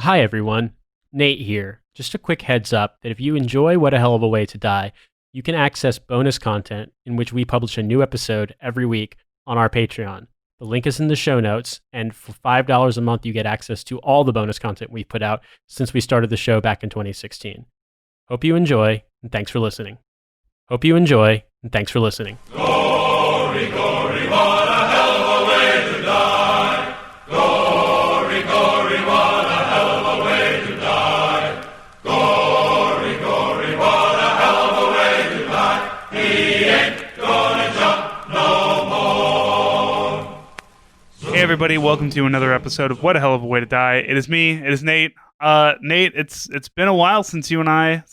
Hi, everyone. Nate here. Just a quick heads up that if you enjoy What a Hell of a Way to Die, you can access bonus content in which we publish a new episode every week on our Patreon. The link is in the show notes, and for $5 a month, you get access to all the bonus content we've put out since we started the show back in 2016. Hope you enjoy, and thanks for listening. Hope you enjoy, and thanks for listening. Glory, glory, what a hell of a way to die. Glory, glory, what a hell of a way to die. Glory, glory, what a hell of a way to die. He ain't gonna jump no more. Hey everybody, welcome to another episode of What a Hell of a Way to Die. It is me, it is Nate. Nate, it's been a while since you and I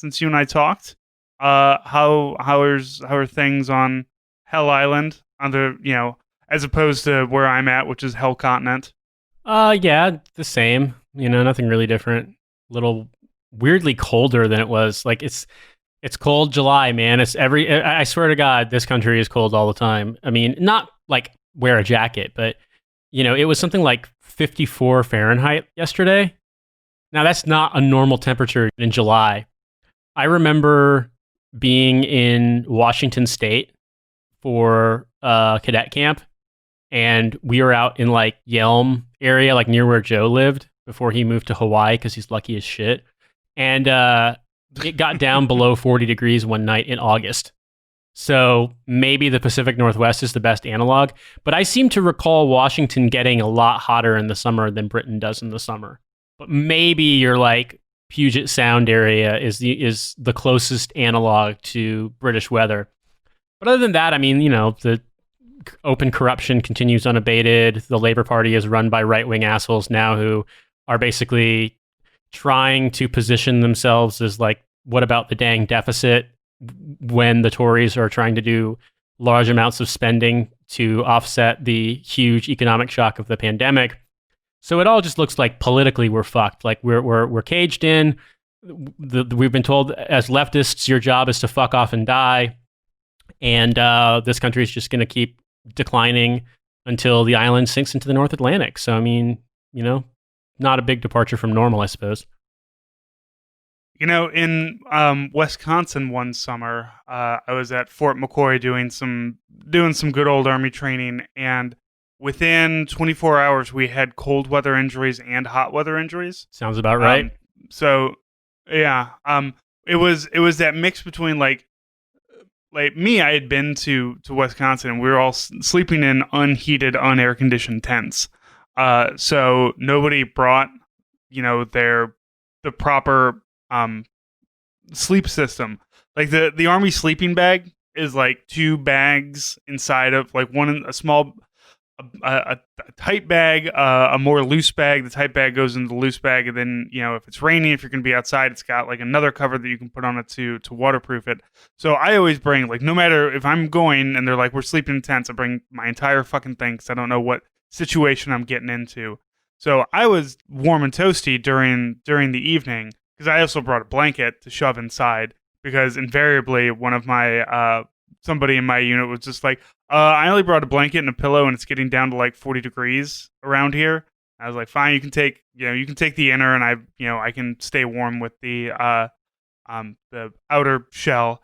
talked. How are things on Hell Island, as opposed to where I'm at, which is Hell Continent? Yeah, the same. Nothing really different. Little weirdly colder than it was. Like it's cold July, man. I swear to God, this country is cold all the time. I mean, not like wear a jacket, but it was something like 54 Fahrenheit yesterday. Now that's not a normal temperature in July. I remember being in Washington State for cadet camp, and we were out in like Yelm area, like near where Joe lived before he moved to Hawaii because he's lucky as shit. And it got down below 40 degrees one night in August. So maybe the Pacific Northwest is the best analog, but I seem to recall Washington getting a lot hotter in the summer than Britain does in the summer. But maybe you're like Puget Sound area is the closest analog to British weather. But other than that, I mean, the open corruption continues unabated. The Labour Party is run by right-wing assholes now who are basically trying to position themselves as like, what about the dang deficit, when the Tories are trying to do large amounts of spending to offset the huge economic shock of the pandemic. So it all just looks like politically we're fucked. Like we're caged in. We've been told as leftists, your job is to fuck off and die. And this country is just going to keep declining until the island sinks into the North Atlantic. So, I mean, not a big departure from normal, I suppose. In Wisconsin one summer, I was at Fort McCoy doing some good old Army training, and within 24 hours, we had cold weather injuries and hot weather injuries. Sounds about right. So, yeah, it was that mix between like me. I had been to Wisconsin, and we were all sleeping in unheated, unair conditioned tents. So nobody brought the proper sleep system. Like the Army sleeping bag is like two bags inside of like a tight bag, a more loose bag. The tight bag goes into the loose bag, and then if it's raining, if you're going to be outside, it's got like another cover that you can put on it to waterproof it. So I always bring, like, no matter if I'm going and they're like, we're sleeping in tents, I bring my entire fucking thing because I don't know what situation I'm getting into. So I was warm and toasty during the evening because I also brought a blanket to shove inside because invariably one of my somebody in my unit was just like, I only brought a blanket and a pillow, and it's getting down to like 40 degrees around here. I was like, fine, you can take the inner, and I can stay warm with the outer shell.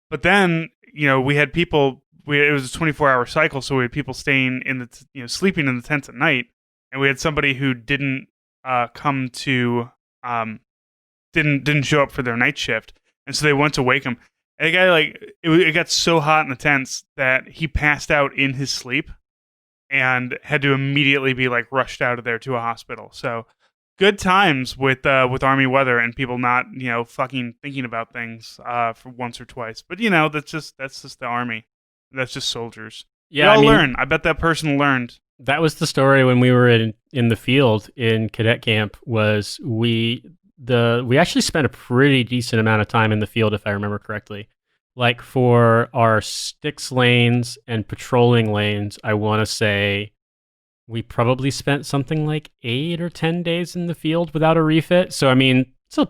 But then, we had people. It was a 24-hour cycle, so we had people staying in the sleeping in the tents at night, and we had somebody who didn't come to didn't show up for their night shift, and so they went to wake him. And the guy, like, it got so hot in the tents that he passed out in his sleep and had to immediately be like rushed out of there to a hospital. So good times with Army weather and people not fucking thinking about things for once or twice. But that's just the Army. That's just soldiers. Yeah, learn. I bet that person learned. That was the story when we were in the field in cadet camp. Was we actually spent a pretty decent amount of time in the field, if I remember correctly. Like for our sticks lanes and patrolling lanes, I want to say we probably spent something like 8 or 10 days in the field without a refit. So, I mean, it's a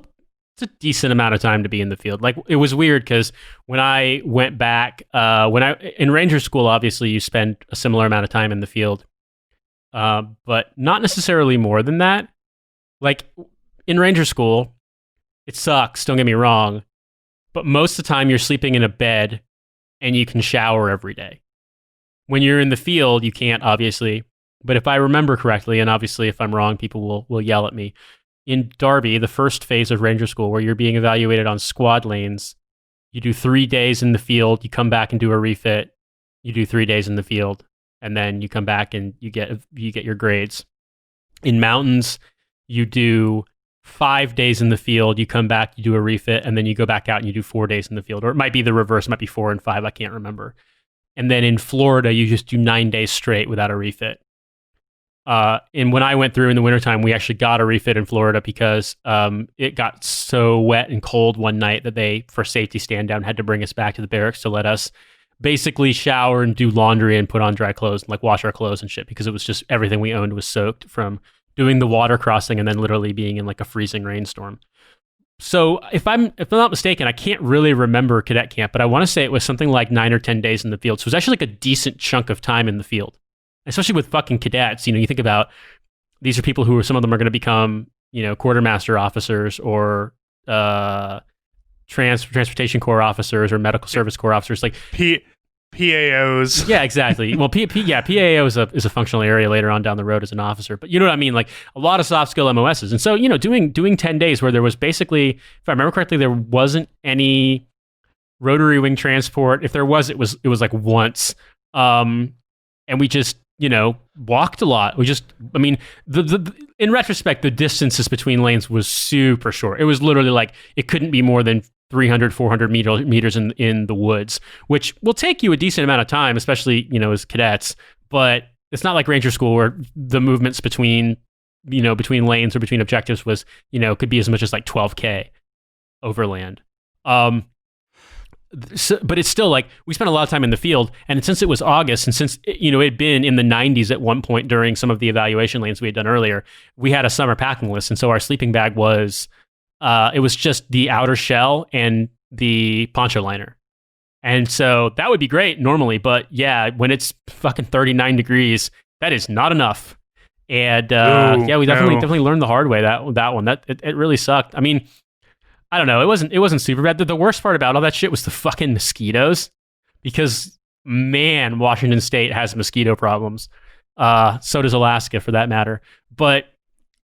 decent amount of time to be in the field. Like, it was weird because when I went back, in Ranger School, obviously you spend a similar amount of time in the field, but not necessarily more than that. Like, in Ranger School, it sucks, don't get me wrong, but most of the time you're sleeping in a bed and you can shower every day. When you're in the field, you can't, obviously. But if I remember correctly, and obviously if I'm wrong, people will yell at me. In Darby, the first phase of Ranger School, where you're being evaluated on squad lanes, you do 3 days in the field, you come back and do a refit, you do 3 days in the field, and then you come back and you get your grades. In mountains, you do 5 days in the field, you come back, you do a refit, and then you go back out and you do 4 days in the field. Or it might be the reverse, it might be 4 and 5, I can't remember. And then in Florida, you just do 9 days straight without a refit. And when I went through in the wintertime, we actually got a refit in Florida because it got so wet and cold one night that they, for safety stand down, had to bring us back to the barracks to let us basically shower and do laundry and put on dry clothes and like wash our clothes and shit, because it was just everything we owned was soaked from doing the water crossing and then literally being in like a freezing rainstorm. So if I'm not mistaken, I can't really remember cadet camp, but I want to say it was something like 9 or 10 days in the field. So it was actually like a decent chunk of time in the field, especially with fucking cadets. You know, you think about these are people who are, some of them are going to become, you know, quartermaster officers or transportation corps officers or medical service corps officers, like PAOs. Yeah, exactly. Well, PAO is a functional area later on down the road as an officer, but you know what I mean? Like a lot of soft skill MOSs. And so, you know, doing 10 days where there was basically, if I remember correctly, there wasn't any rotary wing transport. If there was, it was like once. And we just, you know, walked a lot. We just, I mean, in retrospect, the distances between lanes was super short. It was literally like, it couldn't be more than 300, 400 meters in the woods, which will take you a decent amount of time, especially, you know, as cadets. But it's not like Ranger School where the movements between lanes or between objectives was, you know, could be as much as like 12K overland. So, but it's still like we spent a lot of time in the field, and since it was August, and since, you know, it had been in the 90s at one point during some of the evaluation lanes we had done earlier, we had a summer packing list, and so our sleeping bag was it was just the outer shell and the poncho liner. And so that would be great normally, but yeah, when it's fucking 39 degrees, that is not enough. And yeah, we definitely learned the hard way that one. It really sucked. I mean, I don't know. It wasn't super bad. The worst part about all that shit was the fucking mosquitoes, because man, Washington State has mosquito problems. So does Alaska, for that matter. But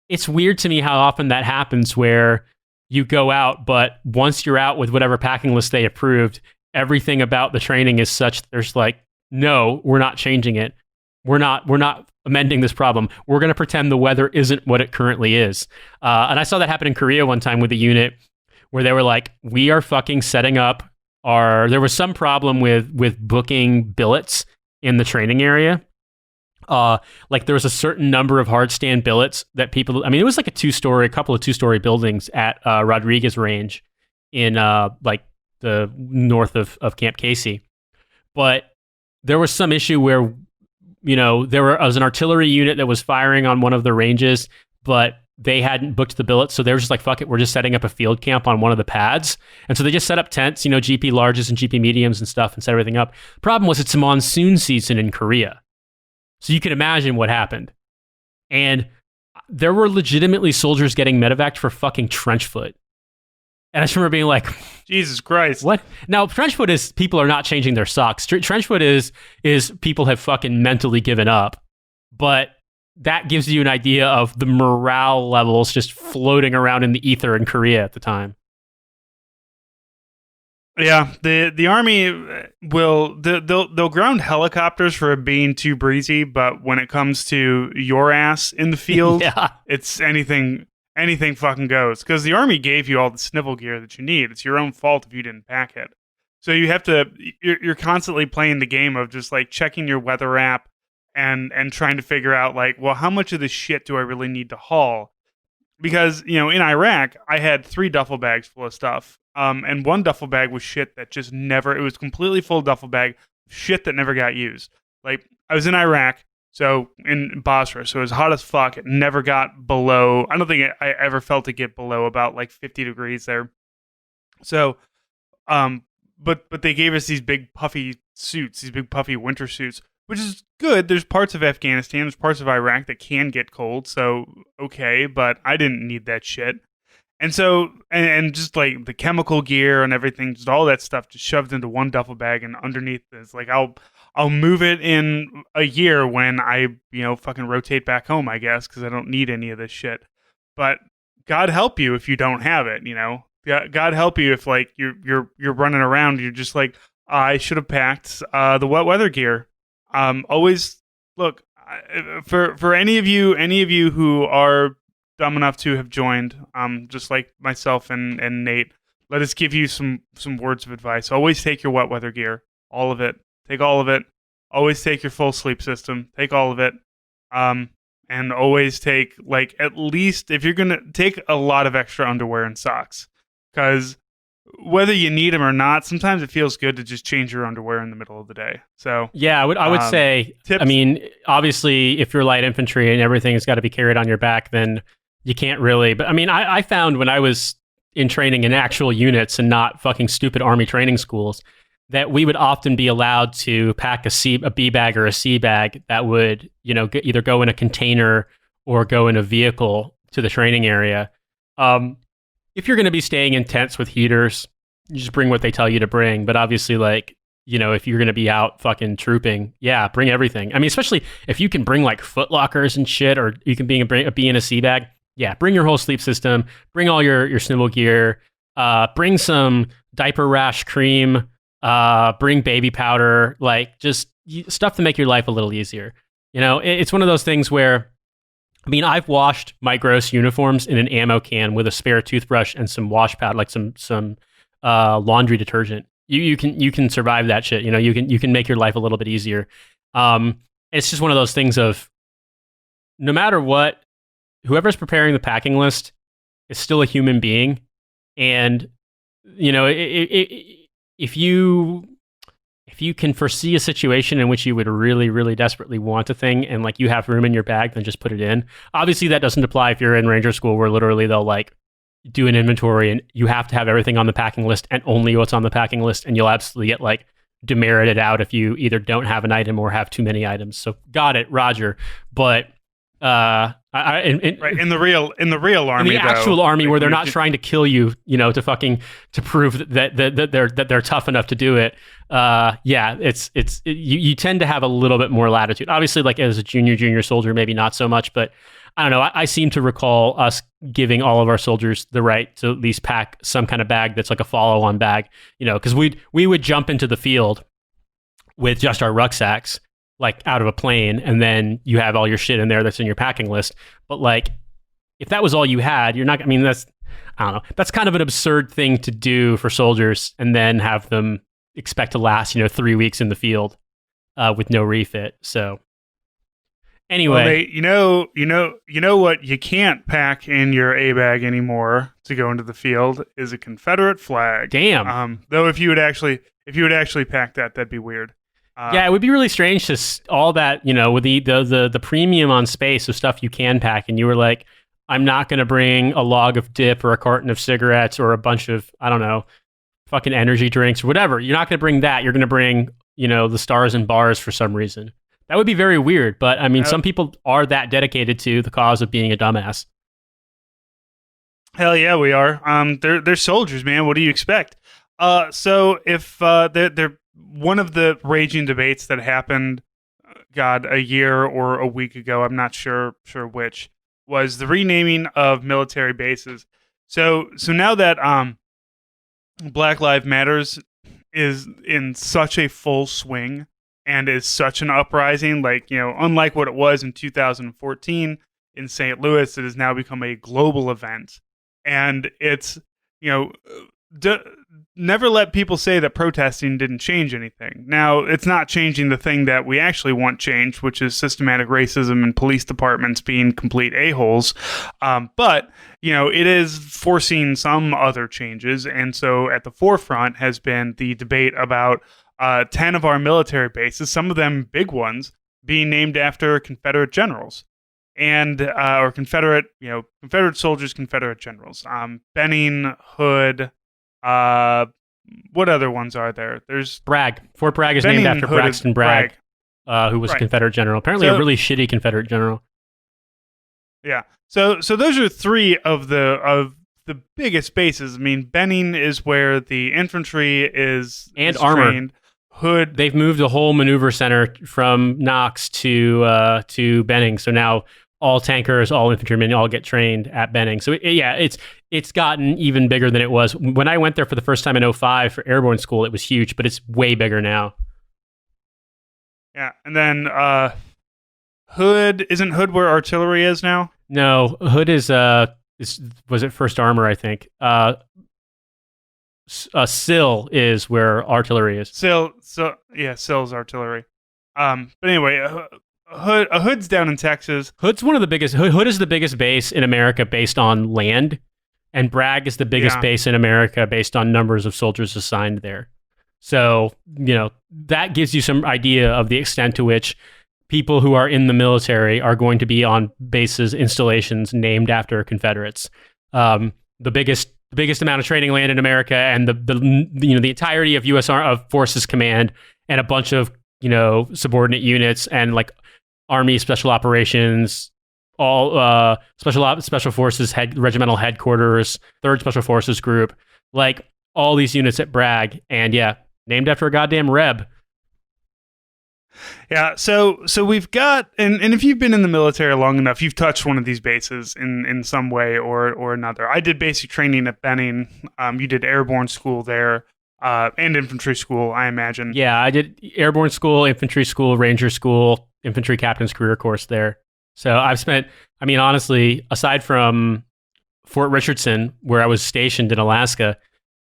it's weird to me how often that happens, where you go out, but once you're out with whatever packing list they approved, everything about the training is such, there's like, no, we're not changing it. We're not amending this problem. We're going to pretend the weather isn't what it currently is. And I saw that happen in Korea one time with a unit where they were like, we are fucking setting up there was some problem with booking billets in the training area. Like there was a certain number of hard stand billets that people, I mean, it was like a couple of two-story buildings at Rodriguez Range in like the north of Camp Casey. But there was some issue where, you know, there was an artillery unit that was firing on one of the ranges, but they hadn't booked the billets. So they were just like, fuck it, we're just setting up a field camp on one of the pads. And so they just set up tents, you know, GP larges and GP mediums and stuff, and set everything up. Problem was, it's a monsoon season in Korea. So you can imagine what happened. And there were legitimately soldiers getting medevaced for fucking trench foot. And I just remember being like, Jesus Christ. What? Now, trench foot is people are not changing their socks. Trench foot is people have fucking mentally given up. But that gives you an idea of the morale levels just floating around in the ether in Korea at the time. Yeah, the Army they'll ground helicopters for it being too breezy, but when it comes to your ass in the field, Yeah. It's anything fucking goes. Because the Army gave you all the snivel gear that you need. It's your own fault if you didn't pack it. So you have to, you're constantly playing the game of just like checking your weather app and trying to figure out like, well, how much of this shit do I really need to haul? Because, you know, in Iraq, I had 3 duffel bags full of stuff. And one duffel bag was shit that just never, it was completely full duffel bag, shit that never got used. Like, I was in Iraq, so in Basra, so it was hot as fuck. It never got below, I don't think I ever felt it get below about like 50 degrees there. So, but they gave us these big puffy suits, these big puffy winter suits which is good. There's parts of Afghanistan, there's parts of Iraq that can get cold, so okay, but I didn't need that shit. And so, and just like the chemical gear and everything, just all that stuff just shoved into one duffel bag, and underneath this, like I'll move it in a year when I, fucking rotate back home, I guess, because I don't need any of this shit. But God help you if you don't have it, God help you if like you're running around, you're just like, I should have packed the wet weather gear. Always look for any of you who are dumb enough to have joined, just like myself and Nate. Let us give you some words of advice. Always take your wet weather gear, all of it. Take all of it. Always take your full sleep system. Take all of it. And always take, like, at least, if you're gonna take a lot of extra underwear and socks, because whether you need them or not, sometimes it feels good to just change your underwear in the middle of the day. So yeah, I would say, tips. I mean, obviously, if you're light infantry and everything has got to be carried on your back, then you can't really. But I mean, I found when I was in training in actual units and not fucking stupid army training schools, that we would often be allowed to pack a B bag or a C bag that would, either go in a container or go in a vehicle to the training area. If you're going to be staying in tents with heaters, you just bring what they tell you to bring. But obviously, like, if you're going to be out fucking trooping, yeah, bring everything. I mean, especially if you can bring like foot lockers and shit, or you can bring a B in a C bag. Yeah, bring your whole sleep system. Bring all your snivel gear. Bring some diaper rash cream. Bring baby powder. Like, just stuff to make your life a little easier. It's one of those things where, I mean, I've washed my gross uniforms in an ammo can with a spare toothbrush and some wash pad, like some laundry detergent. You can survive that shit. You can make your life a little bit easier. It's just one of those things of, no matter what, whoever's preparing the packing list is still a human being, and if you can foresee a situation in which you would really, really desperately want a thing, and like you have room in your bag, then just put it in. Obviously, that doesn't apply if you're in Ranger School, where literally they'll like do an inventory and you have to have everything on the packing list and only what's on the packing list, and you'll absolutely get like demerited out if you either don't have an item or have too many items. So got it, Roger. But right, in the real army, in the actual army, where they're not trying to kill you, to prove that they're tough enough to do it. Yeah, you tend to have a little bit more latitude. Obviously, like as a junior soldier, maybe not so much, but I don't know. I seem to recall us giving all of our soldiers the right to at least pack some kind of bag that's like a follow-on bag, because we would jump into the field with just our rucksacks, like out of a plane, and then you have all your shit in there that's in your packing list. But like, if that was all you had, you're not, I mean, that's, I don't know, that's kind of an absurd thing to do for soldiers, and then have them expect to last, 3 weeks in the field with no refit. So anyway, well, you know what you can't pack in your A bag anymore to go into the field is a Confederate flag. Damn. Though if you would actually pack that, that'd be weird. Yeah, it would be really strange to all that, with the premium on space of stuff you can pack, and you were like, I'm not going to bring a log of dip or a carton of cigarettes or a bunch of, I don't know, fucking energy drinks or whatever. You're not going to bring that. You're going to bring, the stars and bars for some reason. That would be very weird, but I mean, some people are that dedicated to the cause of being a dumbass. Hell yeah, we are. They're soldiers, man. What do you expect? So if they're one of the raging debates that happened, a year or a week ago, I'm not sure which, was the renaming of military bases. So now that Black Lives Matters is in such a full swing and is such an uprising, like, unlike what it was in 2014 in St. Louis, it has now become a global event. And it's, never let people say that protesting didn't change anything. Now, it's not changing the thing that we actually want changed, which is systematic racism and police departments being complete a-holes. But, it is forcing some other changes. And so at the forefront has been the debate about 10 of our military bases, some of them big ones, being named after Confederate generals. And or Confederate soldiers, Confederate generals. Benning, Hood. What other ones are there? There's Bragg. Fort Bragg is Benning, named after Hood, Braxton Bragg. who was a Right. Confederate general. Apparently, a So really shitty Confederate general. yeah. So those are three of the biggest bases. I mean, Benning is where the infantry And is armor. trained. Hood. They've moved the whole maneuver center from Knox to Benning. So now all tankers, all infantrymen, all get trained at Benning. So it's gotten even bigger than it was when I went there for the first time in '05 for airborne school. It was huge, but it's way bigger now. Yeah, and then Hood, isn't Hood where artillery is now? No, Hood is was it First Armor? I think. Sill is where artillery is. Sill's artillery. But anyway, Hood's down in Texas. Hood's one of the biggest. Hood is the biggest base in America based on land, and Bragg is the biggest base in America based on numbers of soldiers assigned there. So, that gives you some idea of the extent to which people who are in the military are going to be on bases, installations named after Confederates. The biggest amount of training land in America, and the entirety of U.S. Forces Command, and a bunch of subordinate units, and like Army Special Operations, all Special Forces regimental headquarters, 3rd Special Forces Group, like all these units at Bragg, and named after a goddamn Reb. Yeah, so we've got, and if you've been in the military long enough, you've touched one of these bases in some way or another. I did basic training at Benning. You did airborne school there, and infantry school, I imagine. Yeah, I did airborne school, infantry school, ranger school, infantry captain's career course there. So I've spent, honestly, aside from Fort Richardson, where I was stationed in Alaska,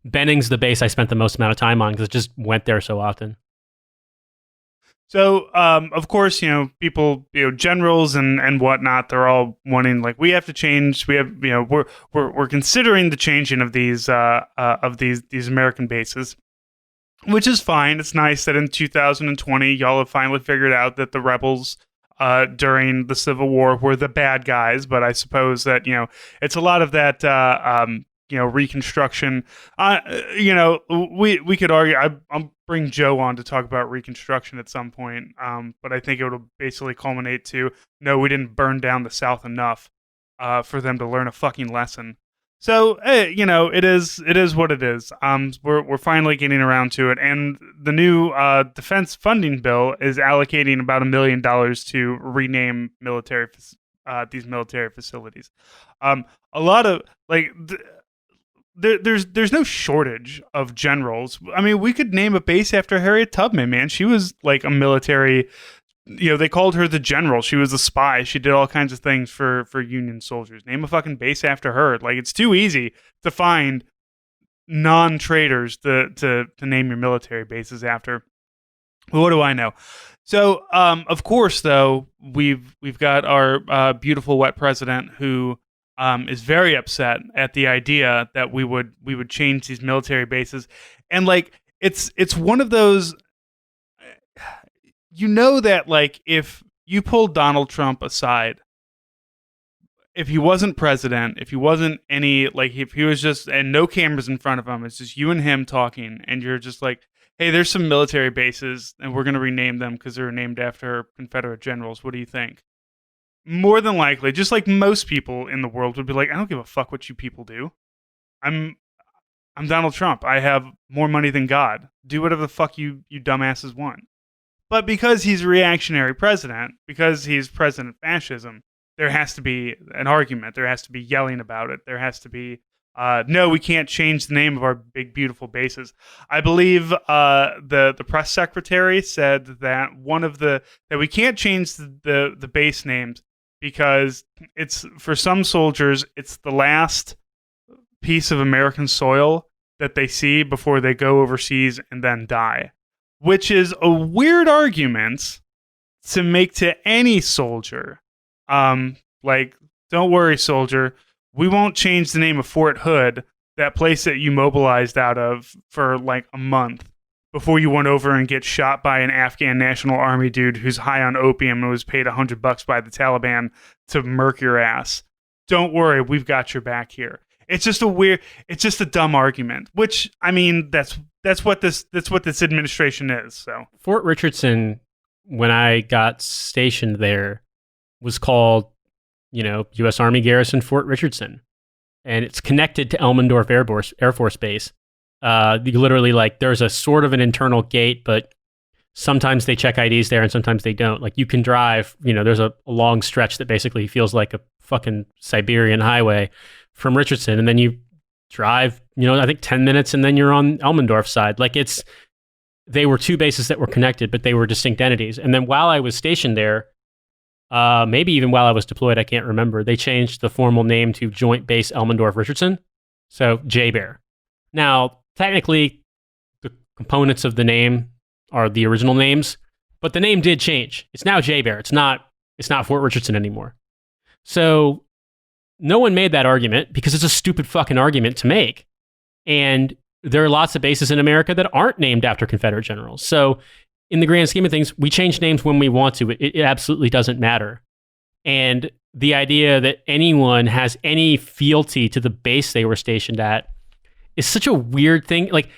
Benning's the base I spent the most amount of time on because I just went there so often. So, of course, people, generals and whatnot, they're all wanting, like, we have to change. We have, we're considering the changing of these American bases, which is fine. It's nice that in 2020, y'all have finally figured out that the rebels during the Civil War were the bad guys. But I suppose that, it's a lot of that, Reconstruction. We could argue. I'll bring Joe on to talk about Reconstruction at some point. But I think it will basically culminate to, no, we didn't burn down the South enough for them to learn a fucking lesson. So, it is what it is. We're finally getting around to it, and the new defense funding bill is allocating about $1 million to rename these military facilities. A lot of There's no shortage of generals. I mean, we could name a base after Harriet Tubman, man. She was like a military, they called her the general. She was a spy. She did all kinds of things for Union soldiers. Name a fucking base after her. Like, it's too easy to find non-traitors to name your military bases after. What do I know? So, of course, though, we've got our beautiful wet president who is very upset at the idea that we would change these military bases, and like it's one of those, that like if you pulled Donald Trump aside, if he wasn't president, if he wasn't if he was just, and no cameras in front of him, it's just you and him talking, and you're just like, hey, there's some military bases and we're going to rename them because they're named after Confederate generals. What do you think? More than likely, just like most people in the world would be like, I don't give a fuck what you people do. I'm Donald Trump. I have more money than God. Do whatever the fuck you dumbasses want. But because he's a reactionary president, because he's president fascism, there has to be an argument. There has to be yelling about it. There has to be, no, we can't change the name of our big, beautiful bases. I believe the press secretary said that that we can't change the base names because it's, for some soldiers, it's the last piece of American soil that they see before they go overseas and then die, which is a weird argument to make to any soldier. Like, don't worry, soldier, we won't change the name of Fort Hood, that place that you mobilized out of for like a month before you went over and get shot by an Afghan National Army dude who's high on opium and was paid $100 by the Taliban to murk your ass. Don't worry, we've got your back here. It's just a dumb argument, which, I mean, that's what this administration is. So Fort Richardson when I got stationed there was called, U.S. Army Garrison Fort Richardson, and it's connected to Elmendorf Air Force Base. You literally there's a sort of an internal gate, but sometimes they check IDs there and sometimes they don't. Like you can drive, there's a long stretch that basically feels like a fucking Siberian highway from Richardson, and then you drive, I think 10 minutes, and then you're on Elmendorf side. They were two bases that were connected, but they were distinct entities. And then while I was stationed there, maybe even while I was deployed, I can't remember, they changed the formal name to Joint Base Elmendorf Richardson. So JBEAR. Now, technically, the components of the name are the original names, but the name did change. It's now JBEAR. It's not Fort Richardson anymore. So no one made that argument because it's a stupid fucking argument to make. And there are lots of bases in America that aren't named after Confederate generals. So in the grand scheme of things, we change names when we want to. It absolutely doesn't matter. And the idea that anyone has any fealty to the base they were stationed at is such a weird thing. Like,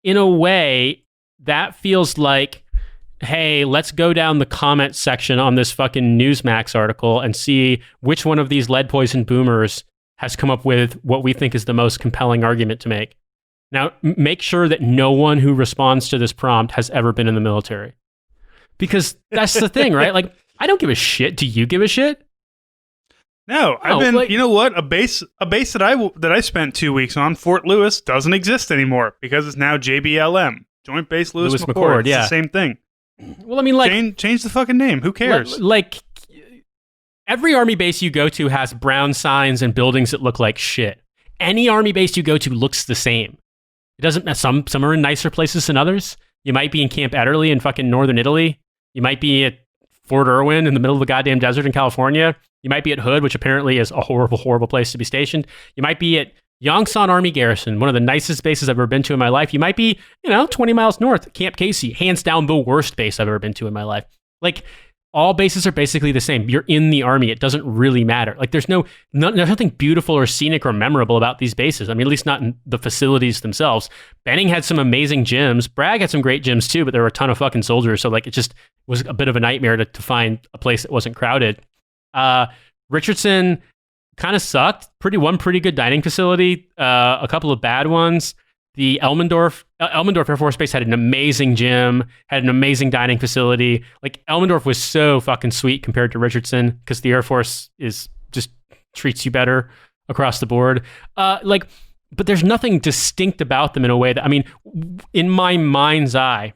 in a way, that feels like, hey, let's go down the comment section on this fucking Newsmax article and see which one of these lead poison boomers has come up with what we think is the most compelling argument to make. Now, make sure that no one who responds to this prompt has ever been in the military. Because that's the thing, right? Like, I don't give a shit. Do you give a shit? No, I've been. You know what? A base that I spent 2 weeks on, Fort Lewis, doesn't exist anymore because it's now JBLM, Joint Base Lewis McChord. It's the same thing. Well, I mean, change the fucking name. Who cares? Every army base you go to has brown signs and buildings that look like shit. Any army base you go to looks the same. It doesn't. Some are in nicer places than others. You might be in Camp Ederle in fucking northern Italy. You might be at Fort Irwin in the middle of the goddamn desert in California. You might be at Hood, which apparently is a horrible, horrible place to be stationed. You might be at Yongsan Army Garrison, one of the nicest bases I've ever been to in my life. You might be, 20 miles north, Camp Casey, hands down the worst base I've ever been to in my life. Like, all bases are basically the same. You're in the Army. It doesn't really matter. Like, there's nothing beautiful or scenic or memorable about these bases. I mean, at least not in the facilities themselves. Benning had some amazing gyms. Bragg had some great gyms too, but there were a ton of fucking soldiers. So, it just was a bit of a nightmare to find a place that wasn't crowded. Richardson kind of sucked. One pretty good dining facility. A couple of bad ones. The Elmendorf Air Force Base had an amazing gym, had an amazing dining facility. Like, Elmendorf was so fucking sweet compared to Richardson because the Air Force just treats you better across the board. But there's nothing distinct about them in a way that, I mean, in my mind's eye,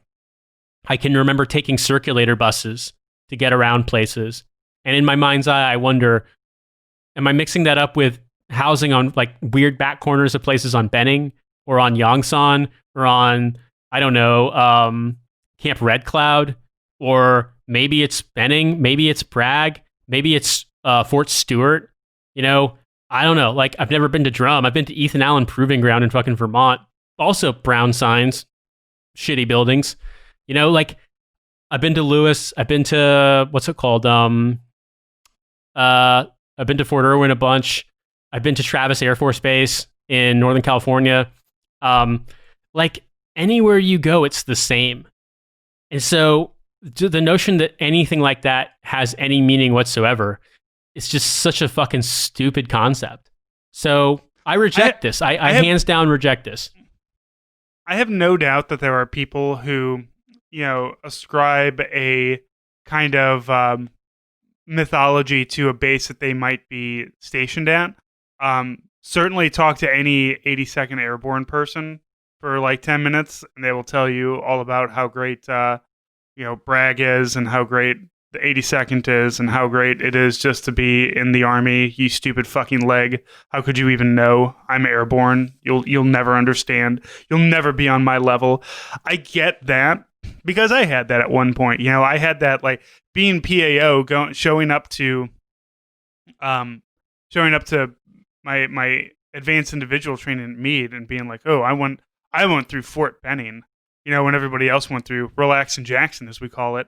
I can remember taking circulator buses to get around places. And in my mind's eye, I wonder, am I mixing that up with housing on weird back corners of places on Benning? Or on Yongsan, or on, I don't know, Camp Red Cloud, or maybe it's Benning, maybe it's Bragg, maybe it's Fort Stewart. I don't know. Like, I've never been to Drum. I've been to Ethan Allen Proving Ground in fucking Vermont. Also brown signs, shitty buildings. I've been to Lewis. I've been to, what's it called? I've been to Fort Irwin a bunch. I've been to Travis Air Force Base in Northern California. Anywhere you go, it's the same. And so the notion that anything like that has any meaning whatsoever, it's just such a fucking stupid concept. So I reject this. I hands down reject this. I have no doubt that there are people who, ascribe a kind of mythology to a base that they might be stationed at. Certainly talk to any 82nd Airborne person for 10 minutes, and they will tell you all about how great, Bragg is, and how great the 82nd is, and how great it is just to be in the Army. You stupid fucking leg! How could you even know? I'm airborne. You'll never understand. You'll never be on my level. I get that because I had that at one point. I had that being PAO, showing up to my advanced individual training at Meade and being like, oh, I went through Fort Benning, when everybody else went through Relax and Jackson, as we call it,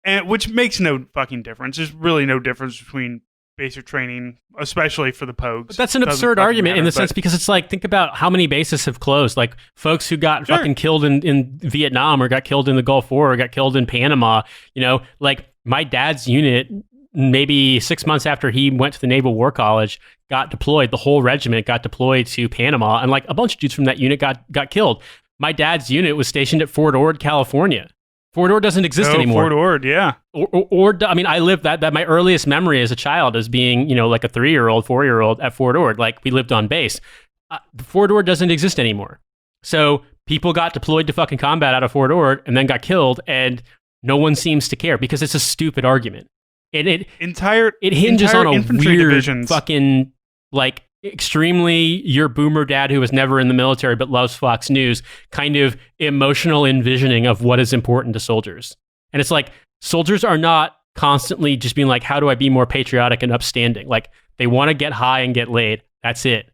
and which makes no fucking difference. There's really no difference between basic training, especially for the Pogues. But that's an Doesn't absurd fucking argument in matter, the sense but- because it's like, think about how many bases have closed. Like folks who got Sure. fucking killed in Vietnam or got killed in the Gulf War or got killed in Panama. Like my dad's unit, maybe 6 months after he went to the Naval War College, got deployed. The whole regiment got deployed to Panama, and like a bunch of dudes from that unit got killed. My dad's unit was stationed at Fort Ord, California. Fort Ord doesn't exist anymore. Fort Ord, yeah. I mean, I lived that my earliest memory as a child as being, like a 3-year-old, 4-year-old at Fort Ord. Like we lived on base. Fort Ord doesn't exist anymore. So people got deployed to fucking combat out of Fort Ord and then got killed, and no one seems to care because it's a stupid argument. It hinges on a infantry weird divisions. fucking like extremely your boomer dad who was never in the military but loves Fox News kind of emotional envisioning of what is important to soldiers. And it's like soldiers are not constantly just being like, how do I be more patriotic and upstanding? Like they want to get high and get laid. That's it.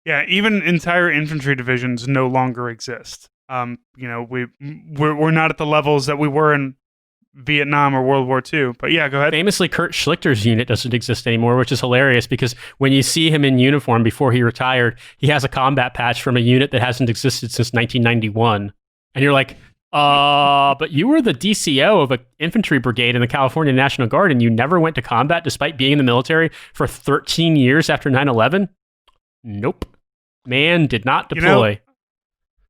Yeah, even entire infantry divisions no longer exist. We're not at the levels that we were in Vietnam or World War II. But yeah, go ahead. Famously, Kurt Schlichter's unit doesn't exist anymore, which is hilarious because when you see him in uniform before he retired, he has a combat patch from a unit that hasn't existed since 1991. And you're like, but you were the DCO of an infantry brigade in the California National Guard and you never went to combat despite being in the military for 13 years after 9/11? Nope. Man did not deploy.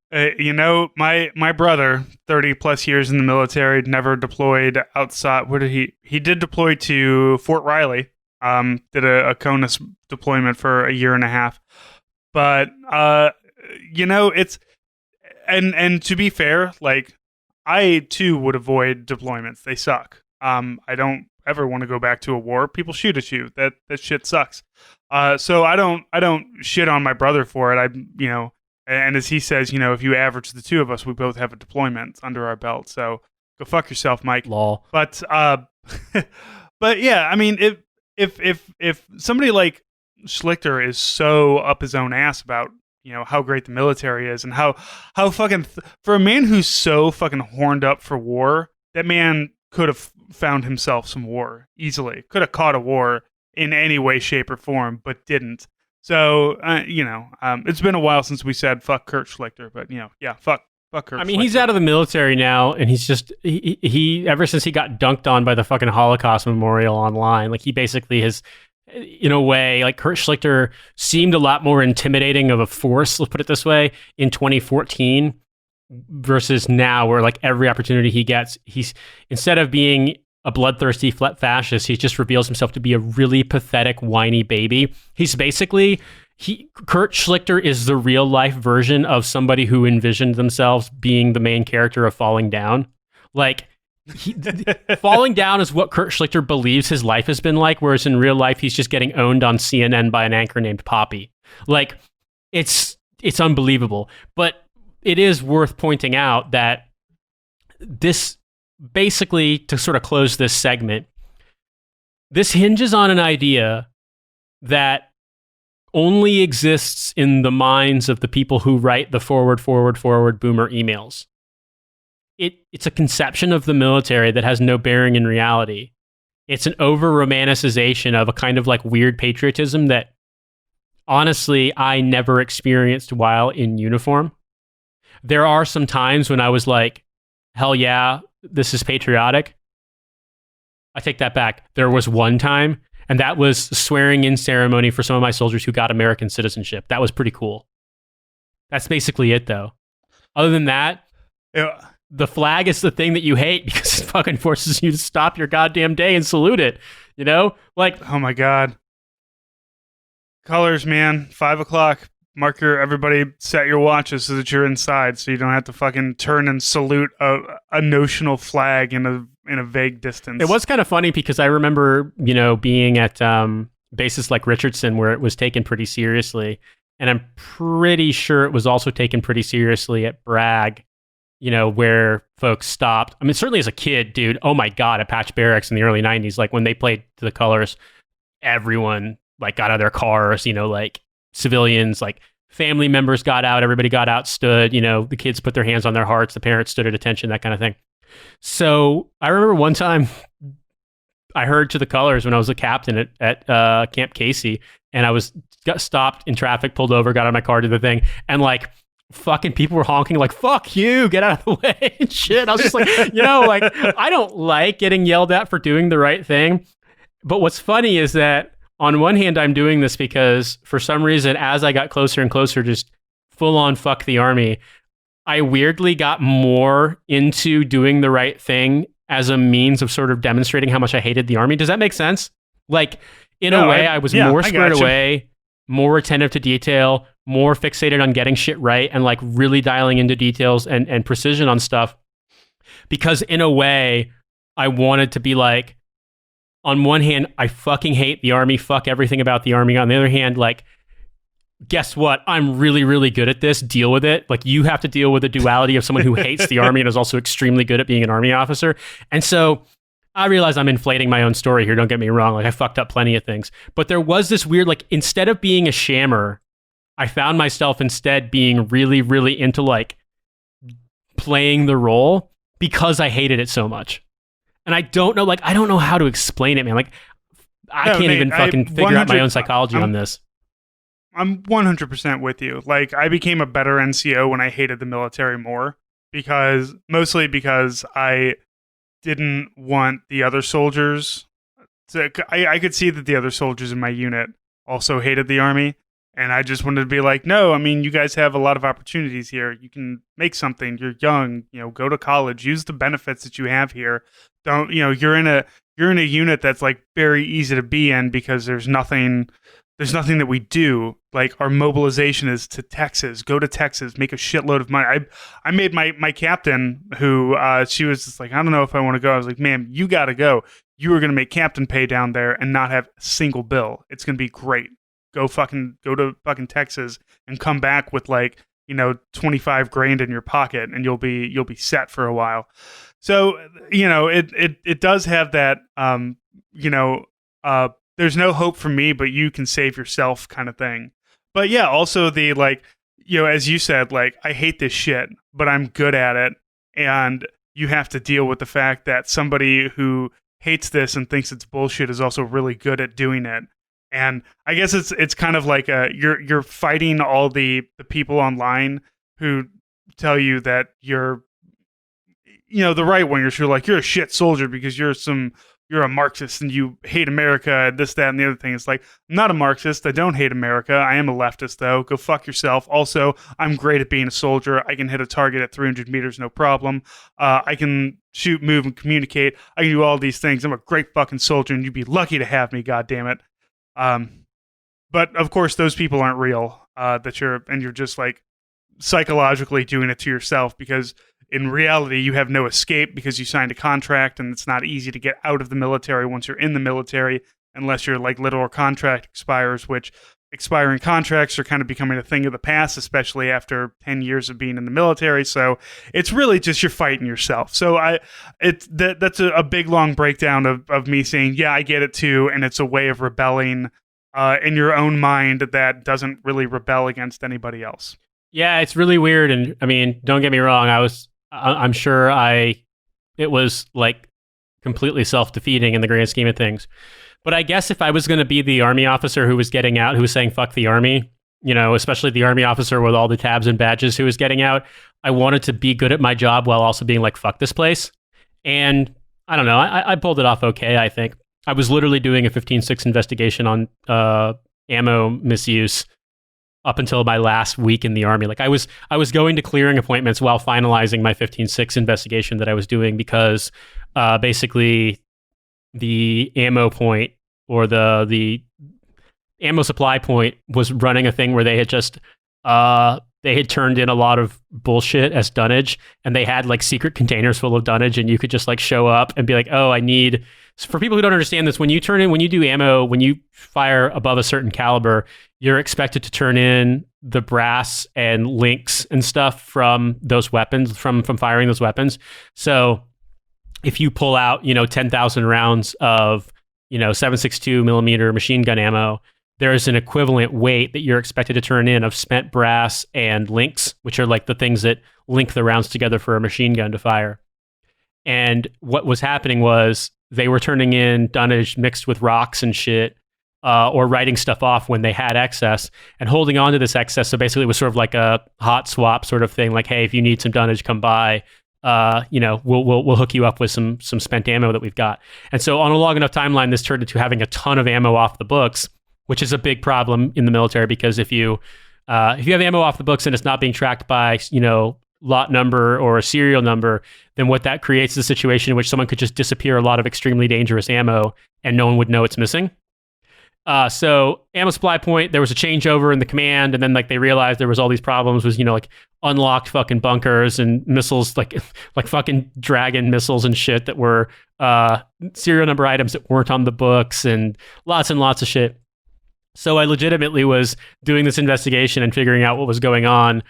My brother, 30 plus years in the military, never deployed outside. Where did he did deploy to Fort Riley. Did a CONUS deployment for a year and a half. But it's and to be fair, like I too would avoid deployments. They suck. I don't ever want to go back to a war. People shoot at you. That shit sucks. So I don't shit on my brother for it. And as he says, if you average the two of us, we both have a deployment under our belt. So go fuck yourself, Mike. Lol. But but yeah, I mean, if somebody like Schlichter is so up his own ass about how great the military is and how fucking for a man who's so fucking horned up for war, that man could have found himself some war easily. Could have caught a war in any way, shape, or form, but didn't. So, it's been a while since we said fuck Kurt Schlichter, but fuck Kurt. I mean, Schlichter. he's out of the military now, and he's just he ever since he got dunked on by the fucking Holocaust Memorial online, like he basically has, in a way, like Kurt Schlichter seemed a lot more intimidating of a force. Let's put it this way: in 2014 versus now, where like every opportunity he gets, he's instead of being a bloodthirsty fascist, he just reveals himself to be a really pathetic, whiny baby. He's basically, Kurt Schlichter is the real life version of somebody who envisioned themselves being the main character of Falling Down. Like, Falling Down is what Kurt Schlichter believes his life has been like, whereas in real life, he's just getting owned on CNN by an anchor named Poppy. Like, it's unbelievable. But it is worth pointing out that this, basically, to sort of close this segment, this hinges on an idea that only exists in the minds of the people who write the forward boomer emails. It's a conception of the military that has no bearing in reality. It's an over-romanticization of a kind of like weird patriotism that, honestly, I never experienced while in uniform. There are some times when I was like, hell yeah, this is patriotic. I take that back. There was one time, and that was swearing in ceremony for some of my soldiers who got American citizenship. That was pretty cool. That's basically it, though. Other than that, the flag is the thing that you hate because it fucking forces you to stop your goddamn day and salute it. Like, oh my god, colors, man. 5:00. Everybody set your watches so that you're inside, so you don't have to fucking turn and salute a notional flag in a vague distance. It was kind of funny because I remember, being at bases like Richardson where it was taken pretty seriously, and I'm pretty sure it was also taken pretty seriously at Bragg, where folks stopped. I mean, certainly as a kid, dude, oh my god, at Patch Barracks in the early 90s, like when they played to the colors, everyone like got out of their cars, like civilians, like family members got out, everybody got out, stood, the kids put their hands on their hearts, the parents stood at attention, that kind of thing. So I remember one time I heard to the colors when I was a captain at Camp Casey, and I got stopped in traffic, pulled over, got out of my car, did the thing, and like fucking people were honking like "fuck you," get out of the way and shit. I was just like, like I don't like getting yelled at for doing the right thing. But what's funny is that on one hand, I'm doing this because for some reason, as I got closer and closer, just full on fuck the army, I weirdly got more into doing the right thing as a means of sort of demonstrating how much I hated the army. Does that make sense? Like, in a way, I was more squared away, more attentive to detail, more fixated on getting shit right, and like really dialing into details and precision on stuff. Because in a way, I wanted to be like, on one hand, I fucking hate the army, fuck everything about the army. On the other hand, like, guess what? I'm really, really good at this. Deal with it. Like, you have to deal with the duality of someone who hates the army and is also extremely good at being an army officer. And so I realize I'm inflating my own story here. Don't get me wrong. Like, I fucked up plenty of things. But there was this weird, like, instead of being a shammer, I found myself instead being really, really into, like, playing the role because I hated it so much. And I don't know how to explain it, man. Like, I can't even fucking figure out my own psychology on this. I'm 100% with you. Like, I became a better NCO when I hated the military more mostly because I didn't want the other soldiers to, I could see that the other soldiers in my unit also hated the army. And I just wanted to be like, no, I mean, you guys have a lot of opportunities here. You can make something. You're young, go to college, use the benefits that you have here. Don't, you're in a unit that's like very easy to be in because there's nothing that we do. Like, our mobilization is to Texas. Go to Texas, make a shitload of money. I made my captain, who she was just like, I don't know if I want to go. I was like, ma'am, you got to go. You are going to make captain pay down there and not have a single bill. It's going to be great. Go to fucking Texas and come back with like, 25 grand in your pocket, and you'll be set for a while. So, it does have that, there's no hope for me, but you can save yourself kind of thing. But yeah, also the, like, as you said, like, I hate this shit, but I'm good at it. And you have to deal with the fact that somebody who hates this and thinks it's bullshit is also really good at doing it. And I guess it's kind of like you're fighting all the people online who tell you that you're, the right wingers who are like, you're a shit soldier because you're a Marxist and you hate America, this, that, and the other thing. It's like, I'm not a Marxist. I don't hate America. I am a leftist, though. Go fuck yourself. Also, I'm great at being a soldier. I can hit a target at 300 meters, no problem. I can shoot, move, and communicate. I can do all these things. I'm a great fucking soldier, and you'd be lucky to have me, goddammit. But of course, those people aren't real. You're just like psychologically doing it to yourself, because in reality, you have no escape because you signed a contract, and it's not easy to get out of the military once you're in the military, unless your like literal contract expires, which expiring contracts are kind of becoming a thing of the past, especially after 10 years of being in the military. So it's really just you're fighting yourself. So that's a big long breakdown of me saying, yeah, I get it too, and it's a way of rebelling in your own mind that doesn't really rebel against anybody else. Yeah, it's really weird, and I mean, don't get me wrong. I'm sure it was like completely self-defeating in the grand scheme of things. But I guess if I was going to be the army officer who was getting out, who was saying fuck the army, especially the army officer with all the tabs and badges who was getting out, I wanted to be good at my job while also being like, fuck this place. And I don't know, I pulled it off okay, I think. I was literally doing a 15-6 investigation on ammo misuse up until my last week in the army. Like, I was going to clearing appointments while finalizing my 15-6 investigation that I was doing, because basically the ammo point, or the ammo supply point, was running a thing where they had just they had turned in a lot of bullshit as dunnage, and they had like secret containers full of dunnage, and you could just like show up and be like, oh, I need... So for people who don't understand this, when you do ammo, when you fire above a certain caliber, you're expected to turn in the brass and links and stuff from those weapons, from firing those weapons. So if you pull out, 10,000 rounds of, 7.62 millimeter machine gun ammo, there is an equivalent weight that you're expected to turn in of spent brass and links, which are like the things that link the rounds together for a machine gun to fire. And what was happening was they were turning in dunnage mixed with rocks and shit, or writing stuff off when they had excess and holding on to this excess. So basically, it was sort of like a hot swap sort of thing. Like, hey, if you need some dunnage, come by. We'll hook you up with some spent ammo that we've got. And so on a long enough timeline, this turned into having a ton of ammo off the books, which is a big problem in the military, because if you have ammo off the books and it's not being tracked by, lot number or a serial number, then what that creates is a situation in which someone could just disappear a lot of extremely dangerous ammo and no one would know it's missing. So ammo supply point, there was a changeover in the command, and then like they realized there was all these problems with, like unlocked fucking bunkers and missiles, like fucking Dragon missiles and shit that were serial number items that weren't on the books, and lots of shit. So I legitimately was doing this investigation and figuring out what was going on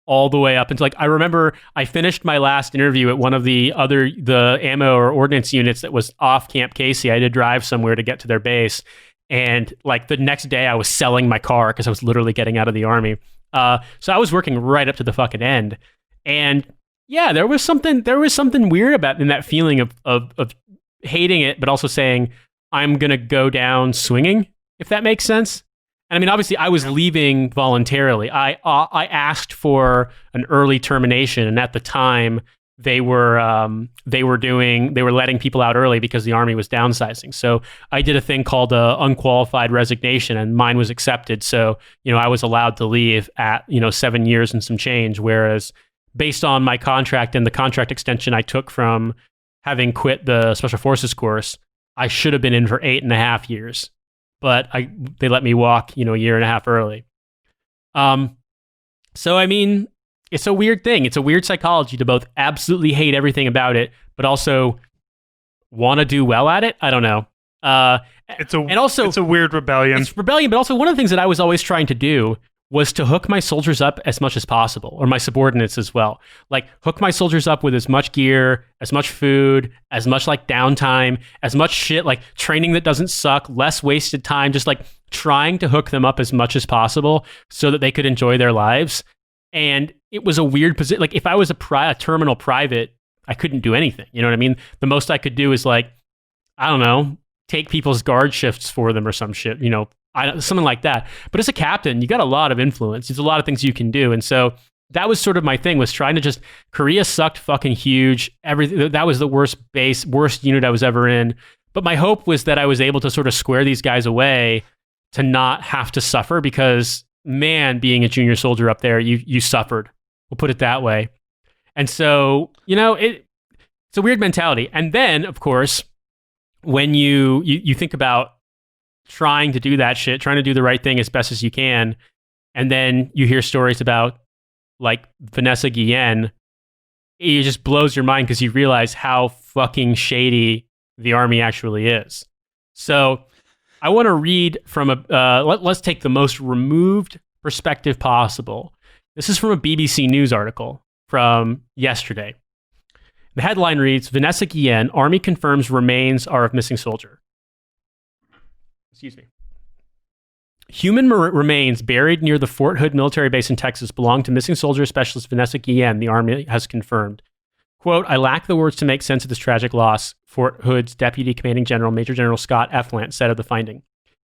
all the way up until, like, I remember I finished my last interview at one of the ammo or ordnance units that was off Camp Casey. I had to drive somewhere to get to their base. And like the next day I was selling my car because I was literally getting out of the army. So I was working right up to the fucking end. And yeah, there was something weird about in that feeling of hating it, but also saying, I'm going to go down swinging, if that makes sense. And I mean, obviously, I was leaving voluntarily. I asked for an early termination, and at the time, they were letting people out early because the army was downsizing. So I did a thing called a unqualified resignation, and mine was accepted. So I was allowed to leave at 7 years and some change. Whereas based on my contract and the contract extension I took from having quit the Special Forces course, I should have been in for 8.5 years. But they let me walk, a year and a half early. So, I mean, it's a weird thing. It's a weird psychology to both absolutely hate everything about it, but also want to do well at it. I don't know. It's a weird rebellion. It's rebellion, but also one of the things that I was always trying to do was to hook my soldiers up as much as possible, or my subordinates as well. Like, hook my soldiers up with as much gear, as much food, as much like downtime, as much shit, like training that doesn't suck, less wasted time, just like trying to hook them up as much as possible so that they could enjoy their lives. And it was a weird position. Like, if I was a terminal private, I couldn't do anything. You know what I mean? The most I could do is like, I don't know, take people's guard shifts for them or some shit, something like that. But as a captain, you got a lot of influence. There's a lot of things you can do. And so that was sort of my thing, was trying to just, Korea sucked fucking huge. Everything, that was the worst unit I was ever in. But my hope was that I was able to sort of square these guys away to not have to suffer, because man, being a junior soldier up there, you suffered. We'll put it that way. And so, it's a weird mentality. And then, of course, when you think about trying to do that shit, trying to do the right thing as best as you can, and then you hear stories about like Vanessa Guillen, it just blows your mind because you realize how fucking shady the army actually is. So I want to read from let's take the most removed perspective possible. This is from a BBC News article from yesterday. The headline reads, Vanessa Guillen, Army confirms remains are of missing soldier. Excuse me. Human remains buried near the Fort Hood military base in Texas belong to missing soldier specialist Vanessa Guillen, the Army has confirmed. Quote, I lack the words to make sense of this tragic loss, Fort Hood's Deputy Commanding General, Major General Scott Eflant, said of the finding.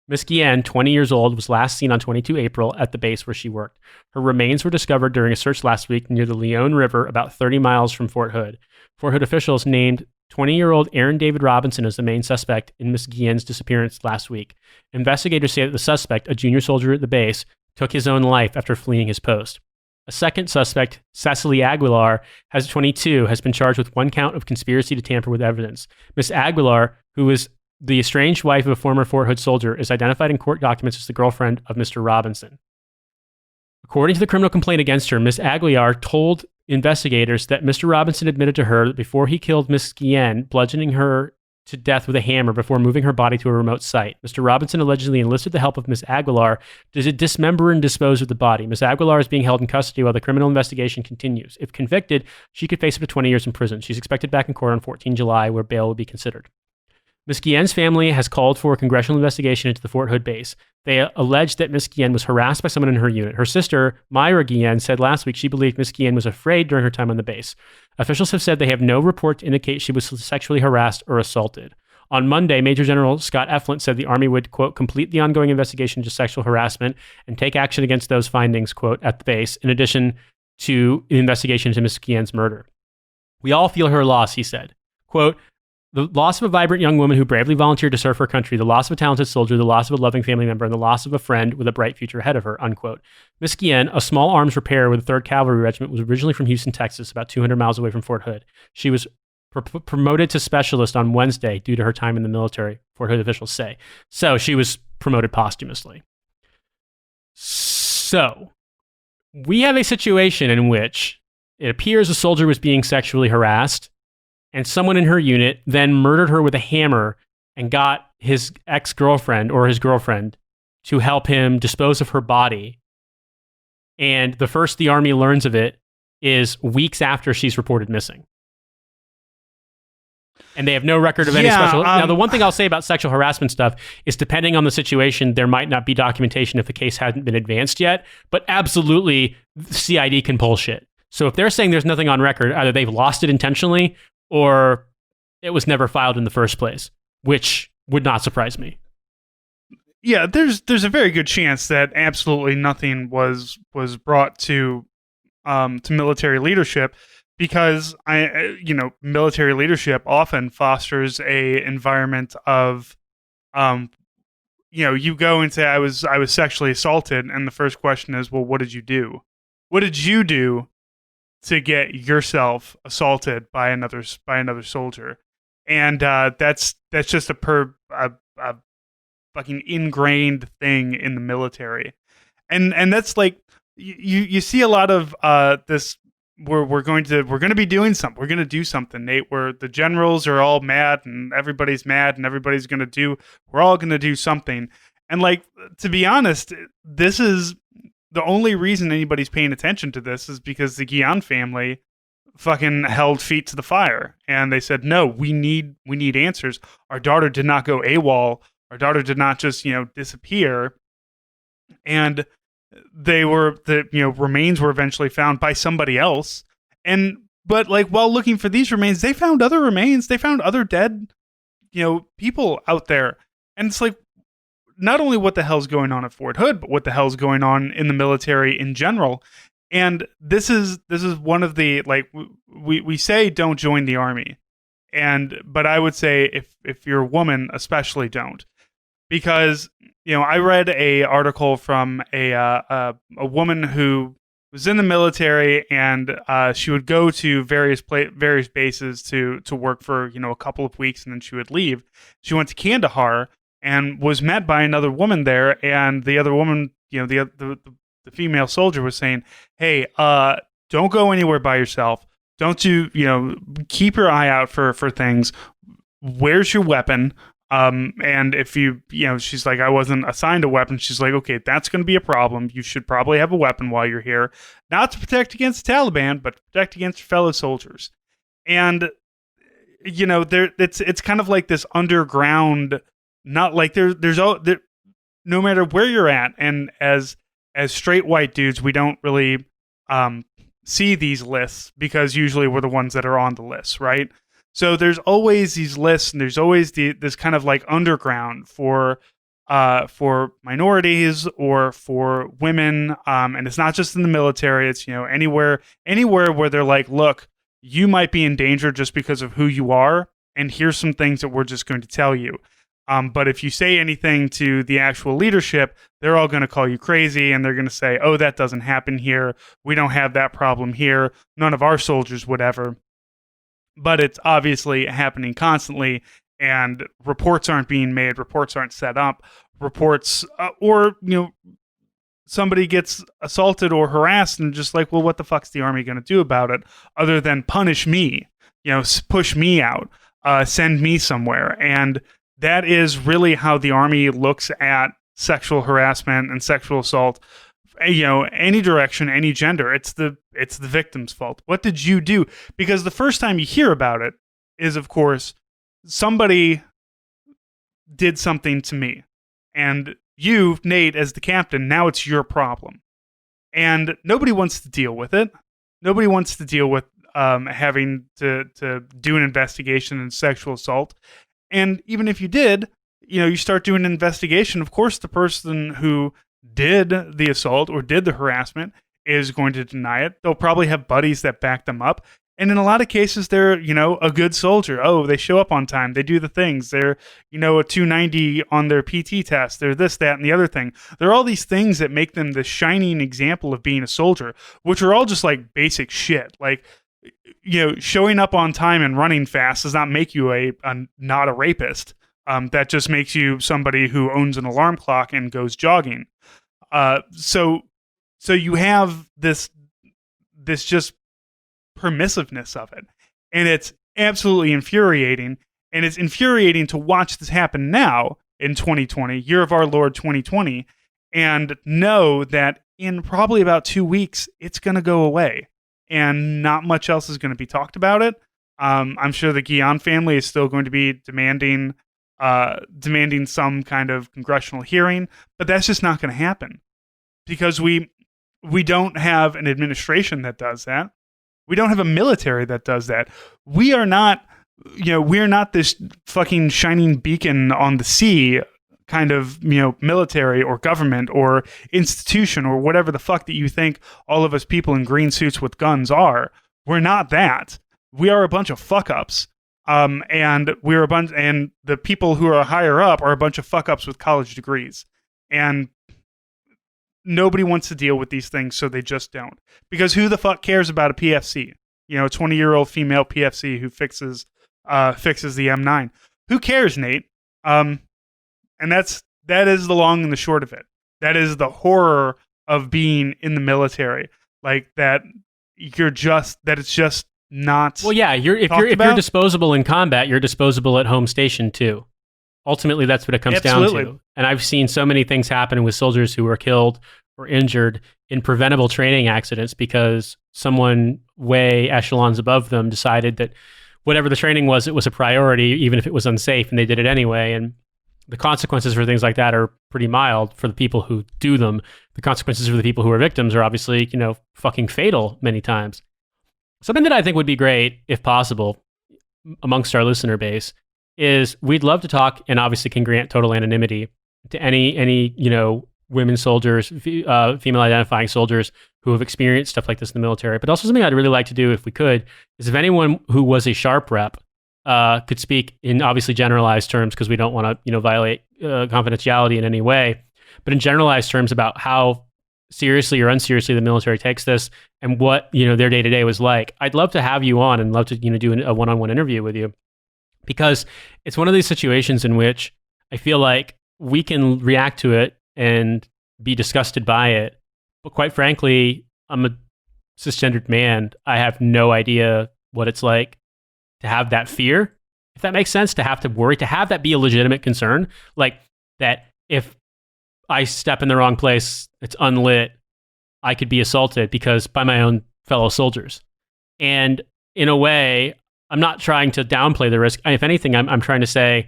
Miss Guillen, 20 years old, was last seen on 22 April at the base where she worked. Her remains were discovered during a search last week near the Leon River, about 30 miles from Fort Hood. Fort Hood officials named 20-year-old Aaron David Robinson as the main suspect in Miss Guillen's disappearance last week. Investigators say that the suspect, a junior soldier at the base, took his own life after fleeing his post. A second suspect, Cecily Aguilar, 22, has been charged with one count of conspiracy to tamper with evidence. Miss Aguilar, who is the estranged wife of a former Fort Hood soldier, is identified in court documents as the girlfriend of Mr. Robinson. According to the criminal complaint against her, Miss Aguilar told investigators that Mr. Robinson admitted to her that before he killed Miss Guillen, bludgeoning her to death with a hammer before moving her body to a remote site. Mr. Robinson allegedly enlisted the help of Miss Aguilar to dismember and dispose of the body. Miss Aguilar is being held in custody while the criminal investigation continues. If convicted, she could face up to 20 years in prison. She's expected back in court on 14 July, where bail will be considered. Ms. Guillen's family has called for a congressional investigation into the Fort Hood base. They allege that Ms. Guillen was harassed by someone in her unit. Her sister, Myra Guillen, said last week she believed Ms. Guillen was afraid during her time on the base. Officials have said they have no report to indicate she was sexually harassed or assaulted. On Monday, Major General Scott Eflin said the Army would, quote, complete the ongoing investigation into sexual harassment and take action against those findings, quote, at the base, in addition to an investigation into Ms. Guillen's murder. We all feel her loss, he said. Quote, the loss of a vibrant young woman who bravely volunteered to serve her country, the loss of a talented soldier, the loss of a loving family member, and the loss of a friend with a bright future ahead of her, unquote. Ms. Guillen, a small arms repairer with the 3rd Cavalry Regiment, was originally from Houston, Texas, about 200 miles away from Fort Hood. She was promoted to specialist on Wednesday due to her time in the military, Fort Hood officials say. So she was promoted posthumously. So we have a situation in which it appears a soldier was being sexually harassed, and someone in her unit then murdered her with a hammer and got his ex-girlfriend or his girlfriend to help him dispose of her body. And the first the Army learns of it is weeks after she's reported missing. And they have no record of any special... Now, the one thing I'll say about sexual harassment stuff is depending on the situation, there might not be documentation if the case hadn't been advanced yet, but absolutely, CID can pull shit. So if they're saying there's nothing on record, either they've lost it intentionally or it was never filed in the first place, which would not surprise me. Yeah, there's a very good chance that absolutely nothing was brought to military leadership, because military leadership often fosters a environment of you go and say I was sexually assaulted, and the first question is, well, what did you do? What did you do to get yourself assaulted by another soldier? And that's just a fucking ingrained thing in the military, and that's like you see a lot of this. We're going to be doing something. We're going to do something, Nate. Where the generals are all mad and everybody's mad and everybody's going to do. We're all going to do something. And like, to be honest, this is the only reason anybody's paying attention to this is because the Guillen family fucking held feet to the fire, and they said, no, we need answers. Our daughter did not go AWOL. Our daughter did not just disappear. And the remains were eventually found by somebody else. But like, while looking for these remains, they found other remains. They found other dead, people out there. And it's like, not only what the hell's going on at Fort Hood, but what the hell's going on in the military in general. And this is one of the, like, we say don't join the Army. But I would say if you're a woman, especially don't. Because, I read a article from a woman who was in the military, and she would go to various bases to work for, a couple of weeks, and then she would leave. She went to Kandahar and was met by another woman there, and the other woman, the female soldier was saying, hey, don't go anywhere by yourself. Don't keep your eye out for things. Where's your weapon? And if she's like, I wasn't assigned a weapon. She's like, okay, that's going to be a problem. You should probably have a weapon while you're here, not to protect against the Taliban, but to protect against your fellow soldiers. And, it's kind of like this underground, not like no matter where you're at. And as straight white dudes, we don't really, see these lists because usually we're the ones that are on the list, right? So there's always these lists, and there's always this kind of like underground for minorities or for women, and it's not just in the military. It's anywhere where they're like, look, you might be in danger just because of who you are, and here's some things that we're just going to tell you. But if you say anything to the actual leadership, they're all going to call you crazy, and they're going to say, oh, that doesn't happen here. We don't have that problem here. None of our soldiers would ever. But it's obviously happening constantly, and reports aren't being made. Reports aren't set up. Reports, or somebody gets assaulted or harassed, and just like, well, what the fuck's the Army going to do about it other than punish me? Push me out, send me somewhere. And that is really how the Army looks at sexual harassment and sexual assault. Any direction, any gender, it's the victim's fault. What did you do? Because the first time you hear about it is, of course, somebody did something to me. And you, Nate, as the captain, now it's your problem. And nobody wants to deal with it. Nobody wants to deal with having to do an investigation in sexual assault. And even if you did, you start doing an investigation. Of course, the person who did the assault or did the harassment is going to deny it. They'll probably have buddies that back them up. And in a lot of cases, they're, a good soldier. Oh, they show up on time. They do the things. They're, a 290 on their PT test. They're this, that, and the other thing. There are all these things that make them the shining example of being a soldier, which are all just like basic shit. Like, showing up on time and running fast does not make you not a rapist. That just makes you somebody who owns an alarm clock and goes jogging. So you have this just permissiveness of it, and it's absolutely infuriating. And it's infuriating to watch this happen now in 2020, year of our Lord 2020, and know that in probably about 2 weeks it's going to go away, and not much else is going to be talked about it. I'm sure the Guion family is still going to be demanding some kind of congressional hearing, but that's just not going to happen because we don't have an administration that does that. We don't have a military that does that. We are not, we're not this fucking shining beacon on the sea kind of, military or government or institution or whatever the fuck that you think all of us people in green suits with guns are. We're not that. We are a bunch of fuck ups. And the people who are higher up are a bunch of fuck ups with college degrees. And nobody wants to deal with these things, so they just don't. Because who the fuck cares about a PFC? A 20-year-old female PFC who fixes the M9. Who cares, Nate? And that is the long and the short of it. That is the horror of being in the military. Like that, it's just not. Well, yeah, if you're disposable in combat, you're disposable at home station too. Ultimately, that's what it comes down to. And I've seen so many things happen with soldiers who were killed or injured in preventable training accidents because someone way echelons above them decided that whatever the training was, it was a priority, even if it was unsafe, and they did it anyway. And the consequences for things like that are pretty mild for the people who do them. The consequences for the people who are victims are obviously, fucking fatal many times. Something that I think would be great, if possible, amongst our listener base, is we'd love to talk, and obviously can grant total anonymity to any women soldiers, female identifying soldiers who have experienced stuff like this in the military. But also something I'd really like to do, if we could, is if anyone who was a sharp rep could speak in obviously generalized terms, because we don't want to violate confidentiality in any way, but in generalized terms about how seriously or unseriously the military takes this and what their day-to-day was like. I'd love to have you on and love to do a one-on-one interview with you. Because it's one of these situations in which I feel like we can react to it and be disgusted by it. But quite frankly, I'm a cisgendered man. I have no idea what it's like to have that fear, if that makes sense, to have to worry, to have that be a legitimate concern. Like that if I step in the wrong place, it's unlit, I could be assaulted by my own fellow soldiers. And in a way, I'm not trying to downplay the risk. If anything, I'm trying to say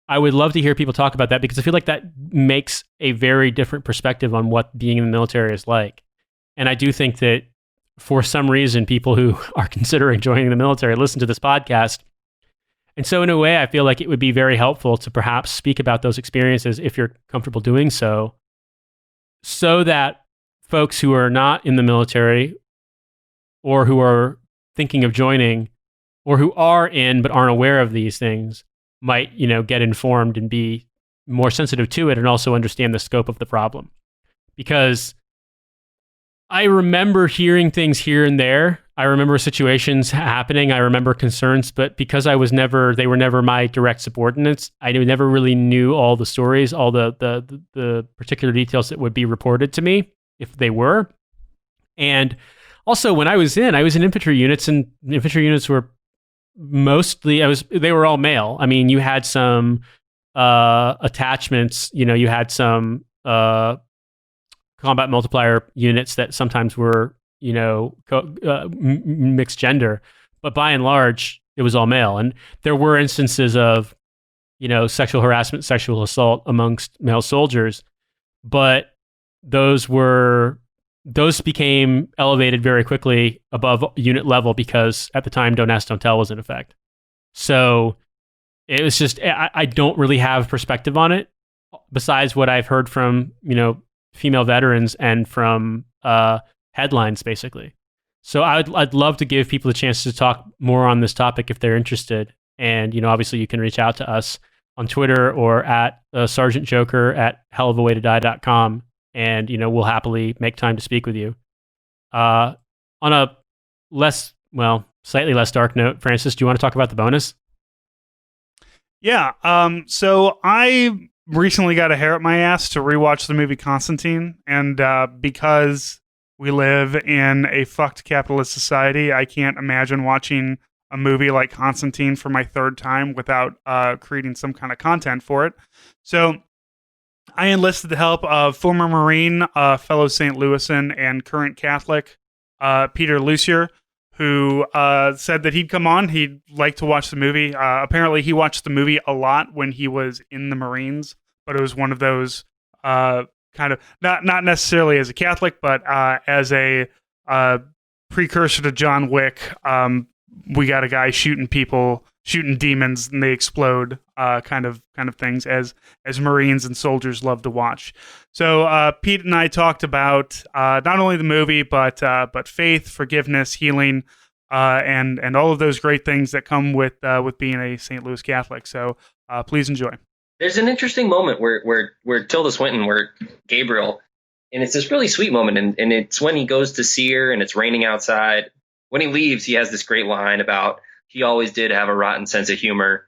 I would love to hear people talk about that, because I feel like that makes a very different perspective on what being in the military is like. And I do think that for some reason, people who are considering joining the military listen to this podcast. And so in a way, I feel like it would be very helpful to perhaps speak about those experiences if you're comfortable doing so that folks who are not in the military or who are thinking of joining or who are in but aren't aware of these things might, get informed and be more sensitive to it and also understand the scope of the problem. Because I remember hearing things here and there. I remember situations happening. I remember concerns, but because they were never my direct subordinates, I never really knew all the stories, all the particular details that would be reported to me if they were. And also when I was in infantry units, and infantry units were mostly, they were all male. I mean, you had some attachments, you had some combat multiplier units that sometimes were, mixed gender, but by and large, it was all male. And there were instances of sexual harassment, sexual assault amongst male soldiers. But those became elevated very quickly above unit level because at the time Don't Ask, Don't Tell was in effect. So it was just, I don't really have perspective on it besides what I've heard from, female veterans and from headlines, basically. So I'd love to give people a chance to talk more on this topic if they're interested. And, obviously you can reach out to us on Twitter or at Sergeant Joker at hellofawaytodie.com. And, we'll happily make time to speak with you. On a slightly less dark note, Francis, do you want to talk about the bonus? Yeah. So I recently got a hair up my ass to rewatch the movie Constantine. And because we live in a fucked capitalist society, I can't imagine watching a movie like Constantine for my third time without creating some kind of content for it. So I enlisted the help of former Marine, fellow St. Louisan, and current Catholic Peter Lucier, who said that he'd come on. He'd like to watch the movie. Apparently, he watched the movie a lot when he was in the Marines, but it was one of those kind of not necessarily as a Catholic, but as a precursor to John Wick. We got a guy shooting people, shooting demons, and they explode. Kind of things as Marines and soldiers love to watch. So Pete and I talked about not only the movie, but faith, forgiveness, healing, and all of those great things that come with being a St. Louis Catholic. So please enjoy. There's an interesting moment where Tilda Swinton, where Gabriel, and it's this really sweet moment, and it's when he goes to see her and it's raining outside. When he leaves, he has this great line about he always did have a rotten sense of humor,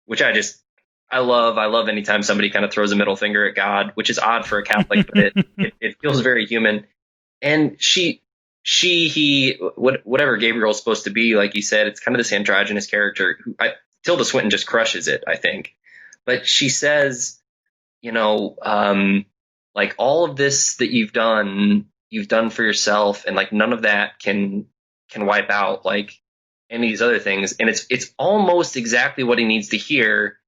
which I love. I love anytime somebody kind of throws a middle finger at God, which is odd for a Catholic, but it feels very human. And whatever Gabriel's supposed to be, like you said, it's kind of this androgynous character. Tilda Swinton just crushes it, I think. But she says, like all of this that you've done for yourself, and like none of that can wipe out like any of these other things. And it's almost exactly what he needs to hear.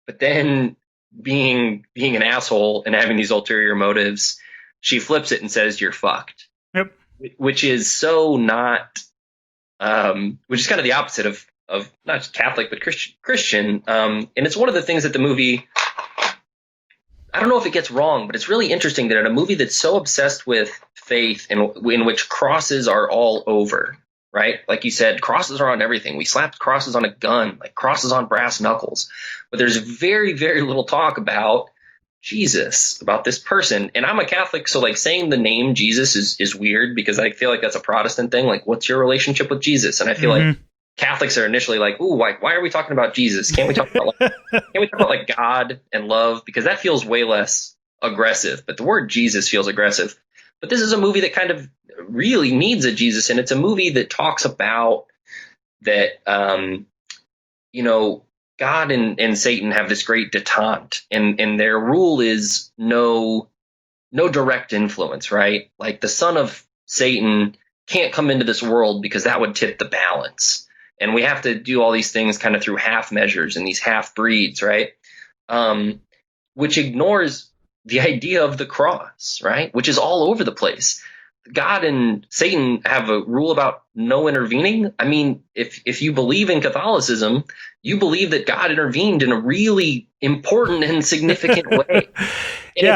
But then being an asshole and having these ulterior motives, she flips it and says, "You're fucked." Yep. Which is so not, which is kind of the opposite of not just Catholic, but Christian. And it's one of the things that the movie, I don't know if it gets wrong, but it's really interesting that in a movie that's so obsessed with faith and in which crosses are all over, right? Like you said, crosses are on everything. We slapped crosses on a gun, like crosses on brass knuckles. But there's very, very little talk about Jesus, about this person. And I'm a Catholic, so like saying the name Jesus is weird because I feel like that's a Protestant thing. Like, what's your relationship with Jesus? And I feel like Catholics are initially like, ooh, why are we talking about Jesus? Can't we talk about like God and love? Because that feels way less aggressive. But the word Jesus feels aggressive. But this is a movie that kind of really needs a Jesus, and it's a movie that talks about that, God and Satan have this great detente, and their rule is no direct influence, right? Like the son of Satan can't come into this world because that would tip the balance. And we have to do all these things kind of through half measures and these half breeds, right? Which ignores the idea of the cross, right? Which is all over the place. God and Satan have a rule about no intervening. I mean, if you believe in Catholicism, you believe that God intervened in a really important and significant way. And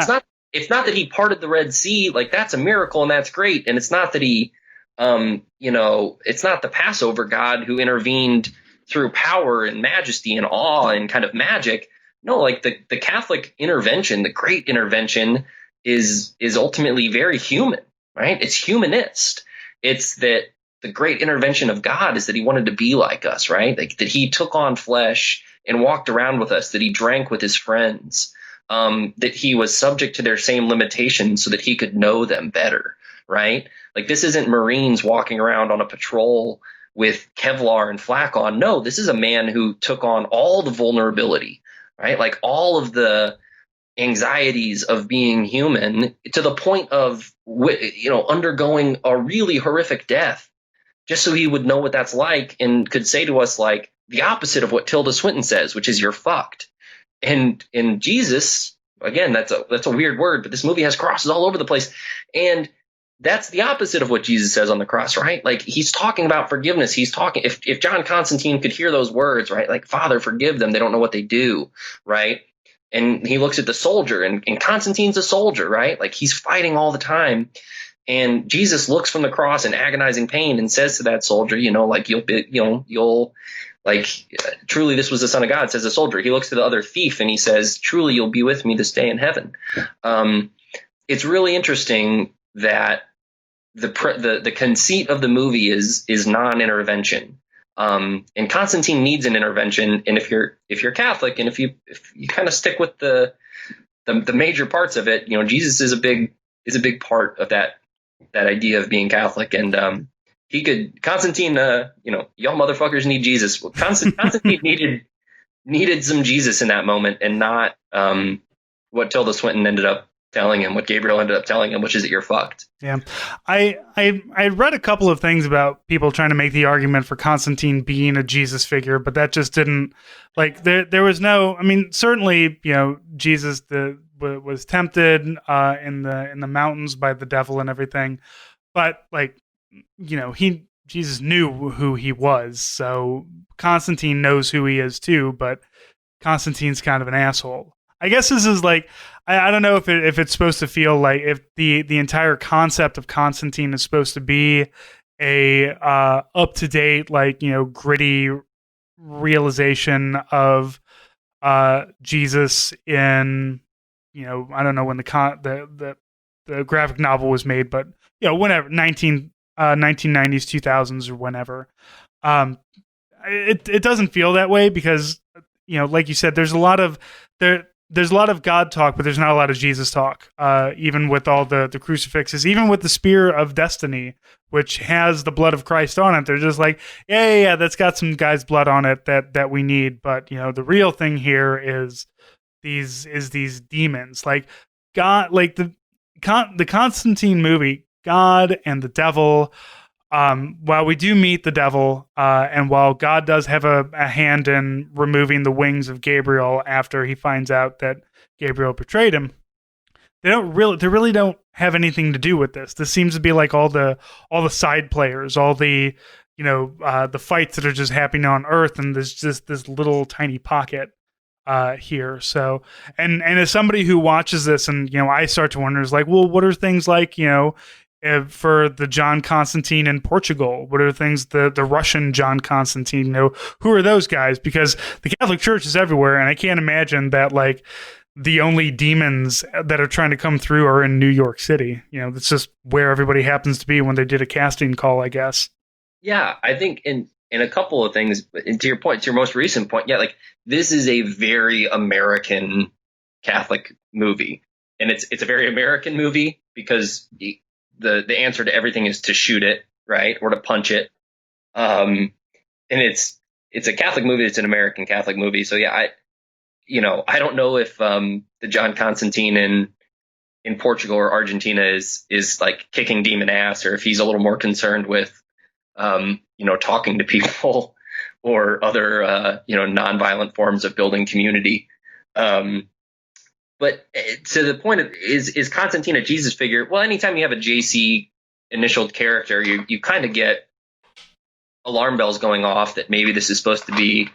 it's not that he parted the Red Sea, like that's a miracle and that's great. And it's not that he, it's not the Passover God who intervened through power and majesty and awe and kind of magic. No, like the Catholic intervention, the great intervention is ultimately very human, right? It's humanist. It's that the great intervention of God is that he wanted to be like us, right? Like that he took on flesh and walked around with us, that he drank with his friends, that he was subject to their same limitations so that he could know them better, right? Like this isn't Marines walking around on a patrol with Kevlar and flak on. No, this is a man who took on all the vulnerability, right? Like all of the anxieties of being human to the point of, undergoing a really horrific death just so he would know what that's like and could say to us like, the opposite of what Tilda Swinton says, which is you're fucked. And Jesus, again, that's a weird word, but this movie has crosses all over the place. And that's the opposite of what Jesus says on the cross, right? Like, he's talking about forgiveness. He's talking, if John Constantine could hear those words, right? Like, Father, forgive them. They don't know what they do, right? And he looks at the soldier, and Constantine's a soldier, right? Like, he's fighting all the time. And Jesus looks from the cross in agonizing pain and says to that soldier, like, you'll like, truly this was the Son of God, says the soldier. He looks to the other thief and he says, truly you'll be with me this day in heaven. It's really interesting that the conceit of the movie is non-intervention. And Constantine needs an intervention. And if you're Catholic, and if you kind of stick with the major parts of it, Jesus is a big part of that idea of being Catholic. And Constantine, y'all motherfuckers need Jesus. Well, Constantine needed some Jesus in that moment, and not what Tilda Swinton ended up telling him, what Gabriel ended up telling him, which is that you're fucked. Yeah. I read a couple of things about people trying to make the argument for Constantine being a Jesus figure, but that just didn't, like, there was no, I mean, certainly, Jesus was tempted in the mountains by the devil and everything, but, like, Jesus knew who he was, so Constantine knows who he is too, but Constantine's kind of an asshole. I guess this is like, I don't know if it's supposed to feel like, if the entire concept of Constantine is supposed to be a up to date, like, gritty realization of Jesus in, I don't know when the graphic novel was made, but whenever 1990s, 2000s, or whenever. It doesn't feel that way because, like you said, there's a lot of God talk, but there's not a lot of Jesus talk. Even with all the crucifixes, even with the spear of destiny, which has the blood of Christ on it, they're just like, yeah, that's got some guy's blood on it that we need. But the real thing here is these demons, like God, like the Constantine movie, God and the devil. While we do meet the devil, and while God does have a hand in removing the wings of Gabriel after he finds out that Gabriel betrayed him, they really don't have anything to do with this. This seems to be like all the side players, all the the fights that are just happening on Earth, and there's just this little tiny pocket here. So, and as somebody who watches this, and I start to wonder, is like, well, what are things like for the John Constantine in Portugal? What are things the Russian John Constantine? Who are those guys? Because the Catholic Church is everywhere, and I can't imagine that, like, the only demons that are trying to come through are in New York City. That's just where everybody happens to be when they did a casting call, I guess. Yeah, I think in a couple of things, and to your point, to your most recent point, yeah, like, this is a very American Catholic movie, and it's a very American movie because the answer to everything is to shoot it, right, or to punch it, and it's a Catholic movie. It's an American Catholic movie, so yeah, I don't know if the John Constantine in Portugal or Argentina is like kicking demon ass, or if he's a little more concerned with talking to people or other nonviolent forms of building community. But to the point of, is Constantine a Jesus figure? Well, anytime you have a JC initialed character, you kind of get alarm bells going off that maybe this is supposed to be,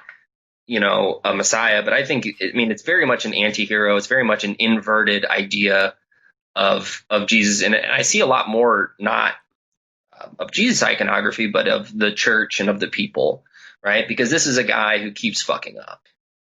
a Messiah. But I think, it's very much an anti-hero. It's very much an inverted idea of Jesus. And I see a lot more, not of Jesus iconography, but of the church and of the people, right? Because this is a guy who keeps fucking up.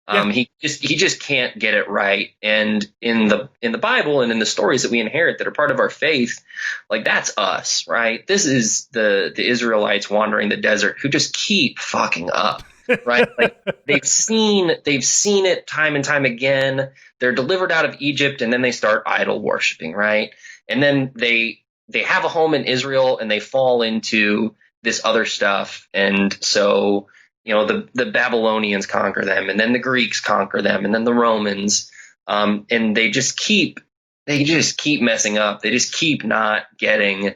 Yeah. He just can't get it right. And in the Bible and in the stories that we inherit that are part of our faith, like, that's us, right? This is the Israelites wandering the desert who just keep fucking up, right? Like, they've seen it time and time again. They're delivered out of Egypt, and then they start idol worshiping, right? And then they have a home in Israel, and they fall into this other stuff. And so, the Babylonians conquer them, and then the Greeks conquer them, and then the Romans, and they just keep messing up. They just keep not getting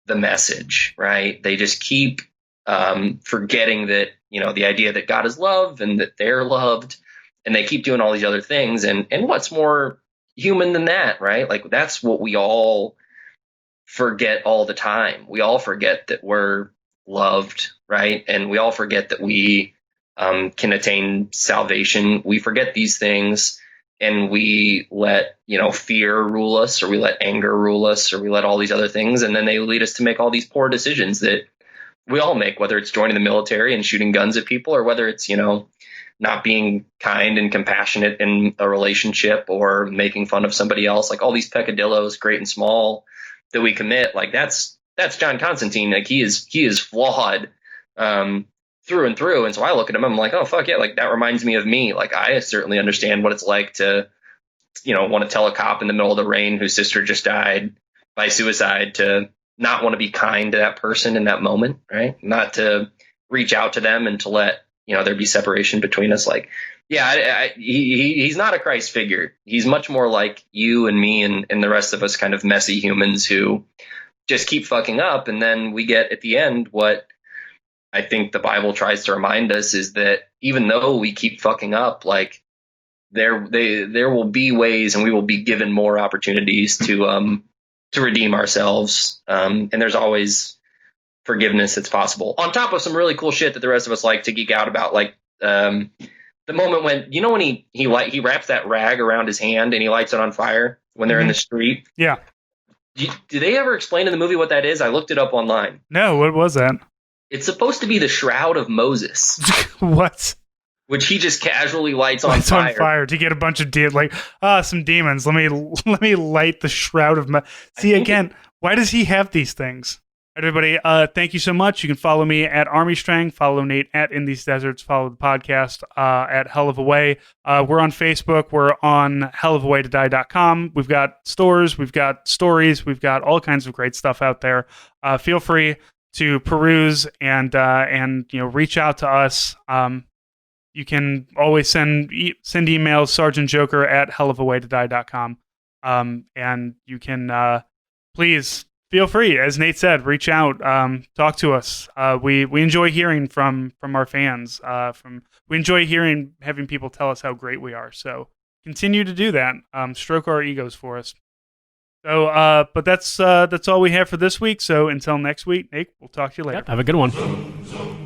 the message, right? They just keep forgetting that, the idea that God is love and that they're loved, and they keep doing all these other things. And what's more human than that, right? Like, that's what we all forget all the time. We all forget that we're loved, right? And we all forget that we can attain salvation. We forget these things, and we let fear rule us, or we let anger rule us, or we let all these other things, and then they lead us to make all these poor decisions that we all make, whether it's joining the military and shooting guns at people, or whether it's not being kind and compassionate in a relationship, or making fun of somebody else. Like, all these peccadillos, great and small, that we commit. Like, that's John Constantine. Like, he is flawed through and through. And so I look at him, I'm like, oh fuck yeah, like, that reminds me of me. Like, I certainly understand what it's like to want to tell a cop in the middle of the rain whose sister just died by suicide to not want to be kind to that person in that moment, right? Not to reach out to them and to let there be separation between us. Like, yeah, he's not a Christ figure. He's much more like you and me and the rest of us kind of messy humans who just keep fucking up. And then we get at the end what I think the Bible tries to remind us is that even though we keep fucking up, like, there will be ways, and we will be given more opportunities to redeem ourselves. And there's always forgiveness that's possible, on top of some really cool shit that the rest of us like to geek out about. Like, the moment when he wraps that rag around his hand and he lights it on fire when they're in the street. Yeah. Do they ever explain in the movie what that is? I looked it up online. No, what was that? It's supposed to be the Shroud of Moses. What? Which he just casually lights on fire to get a bunch of some demons. Let me light the Shroud of Moses. See, again, why does he have these things? Everybody, thank you so much. You can follow me at Army Strang, follow Nate at In These Deserts, follow the podcast at Hell of a Way. We're on Facebook. We're on hellofawaytodie.com. We've got stores, we've got stories, we've got all kinds of great stuff out there. Feel free to peruse and reach out to us. You can always send emails, sergeantjoker at hellofawaytodie.com. And you can please feel free, as Nate said, reach out, talk to us. We enjoy hearing from our fans. We enjoy having people tell us how great we are. So continue to do that. Stroke our egos for us. So, but that's all we have for this week. So until next week, Nate, we'll talk to you later. Yep, have a good one.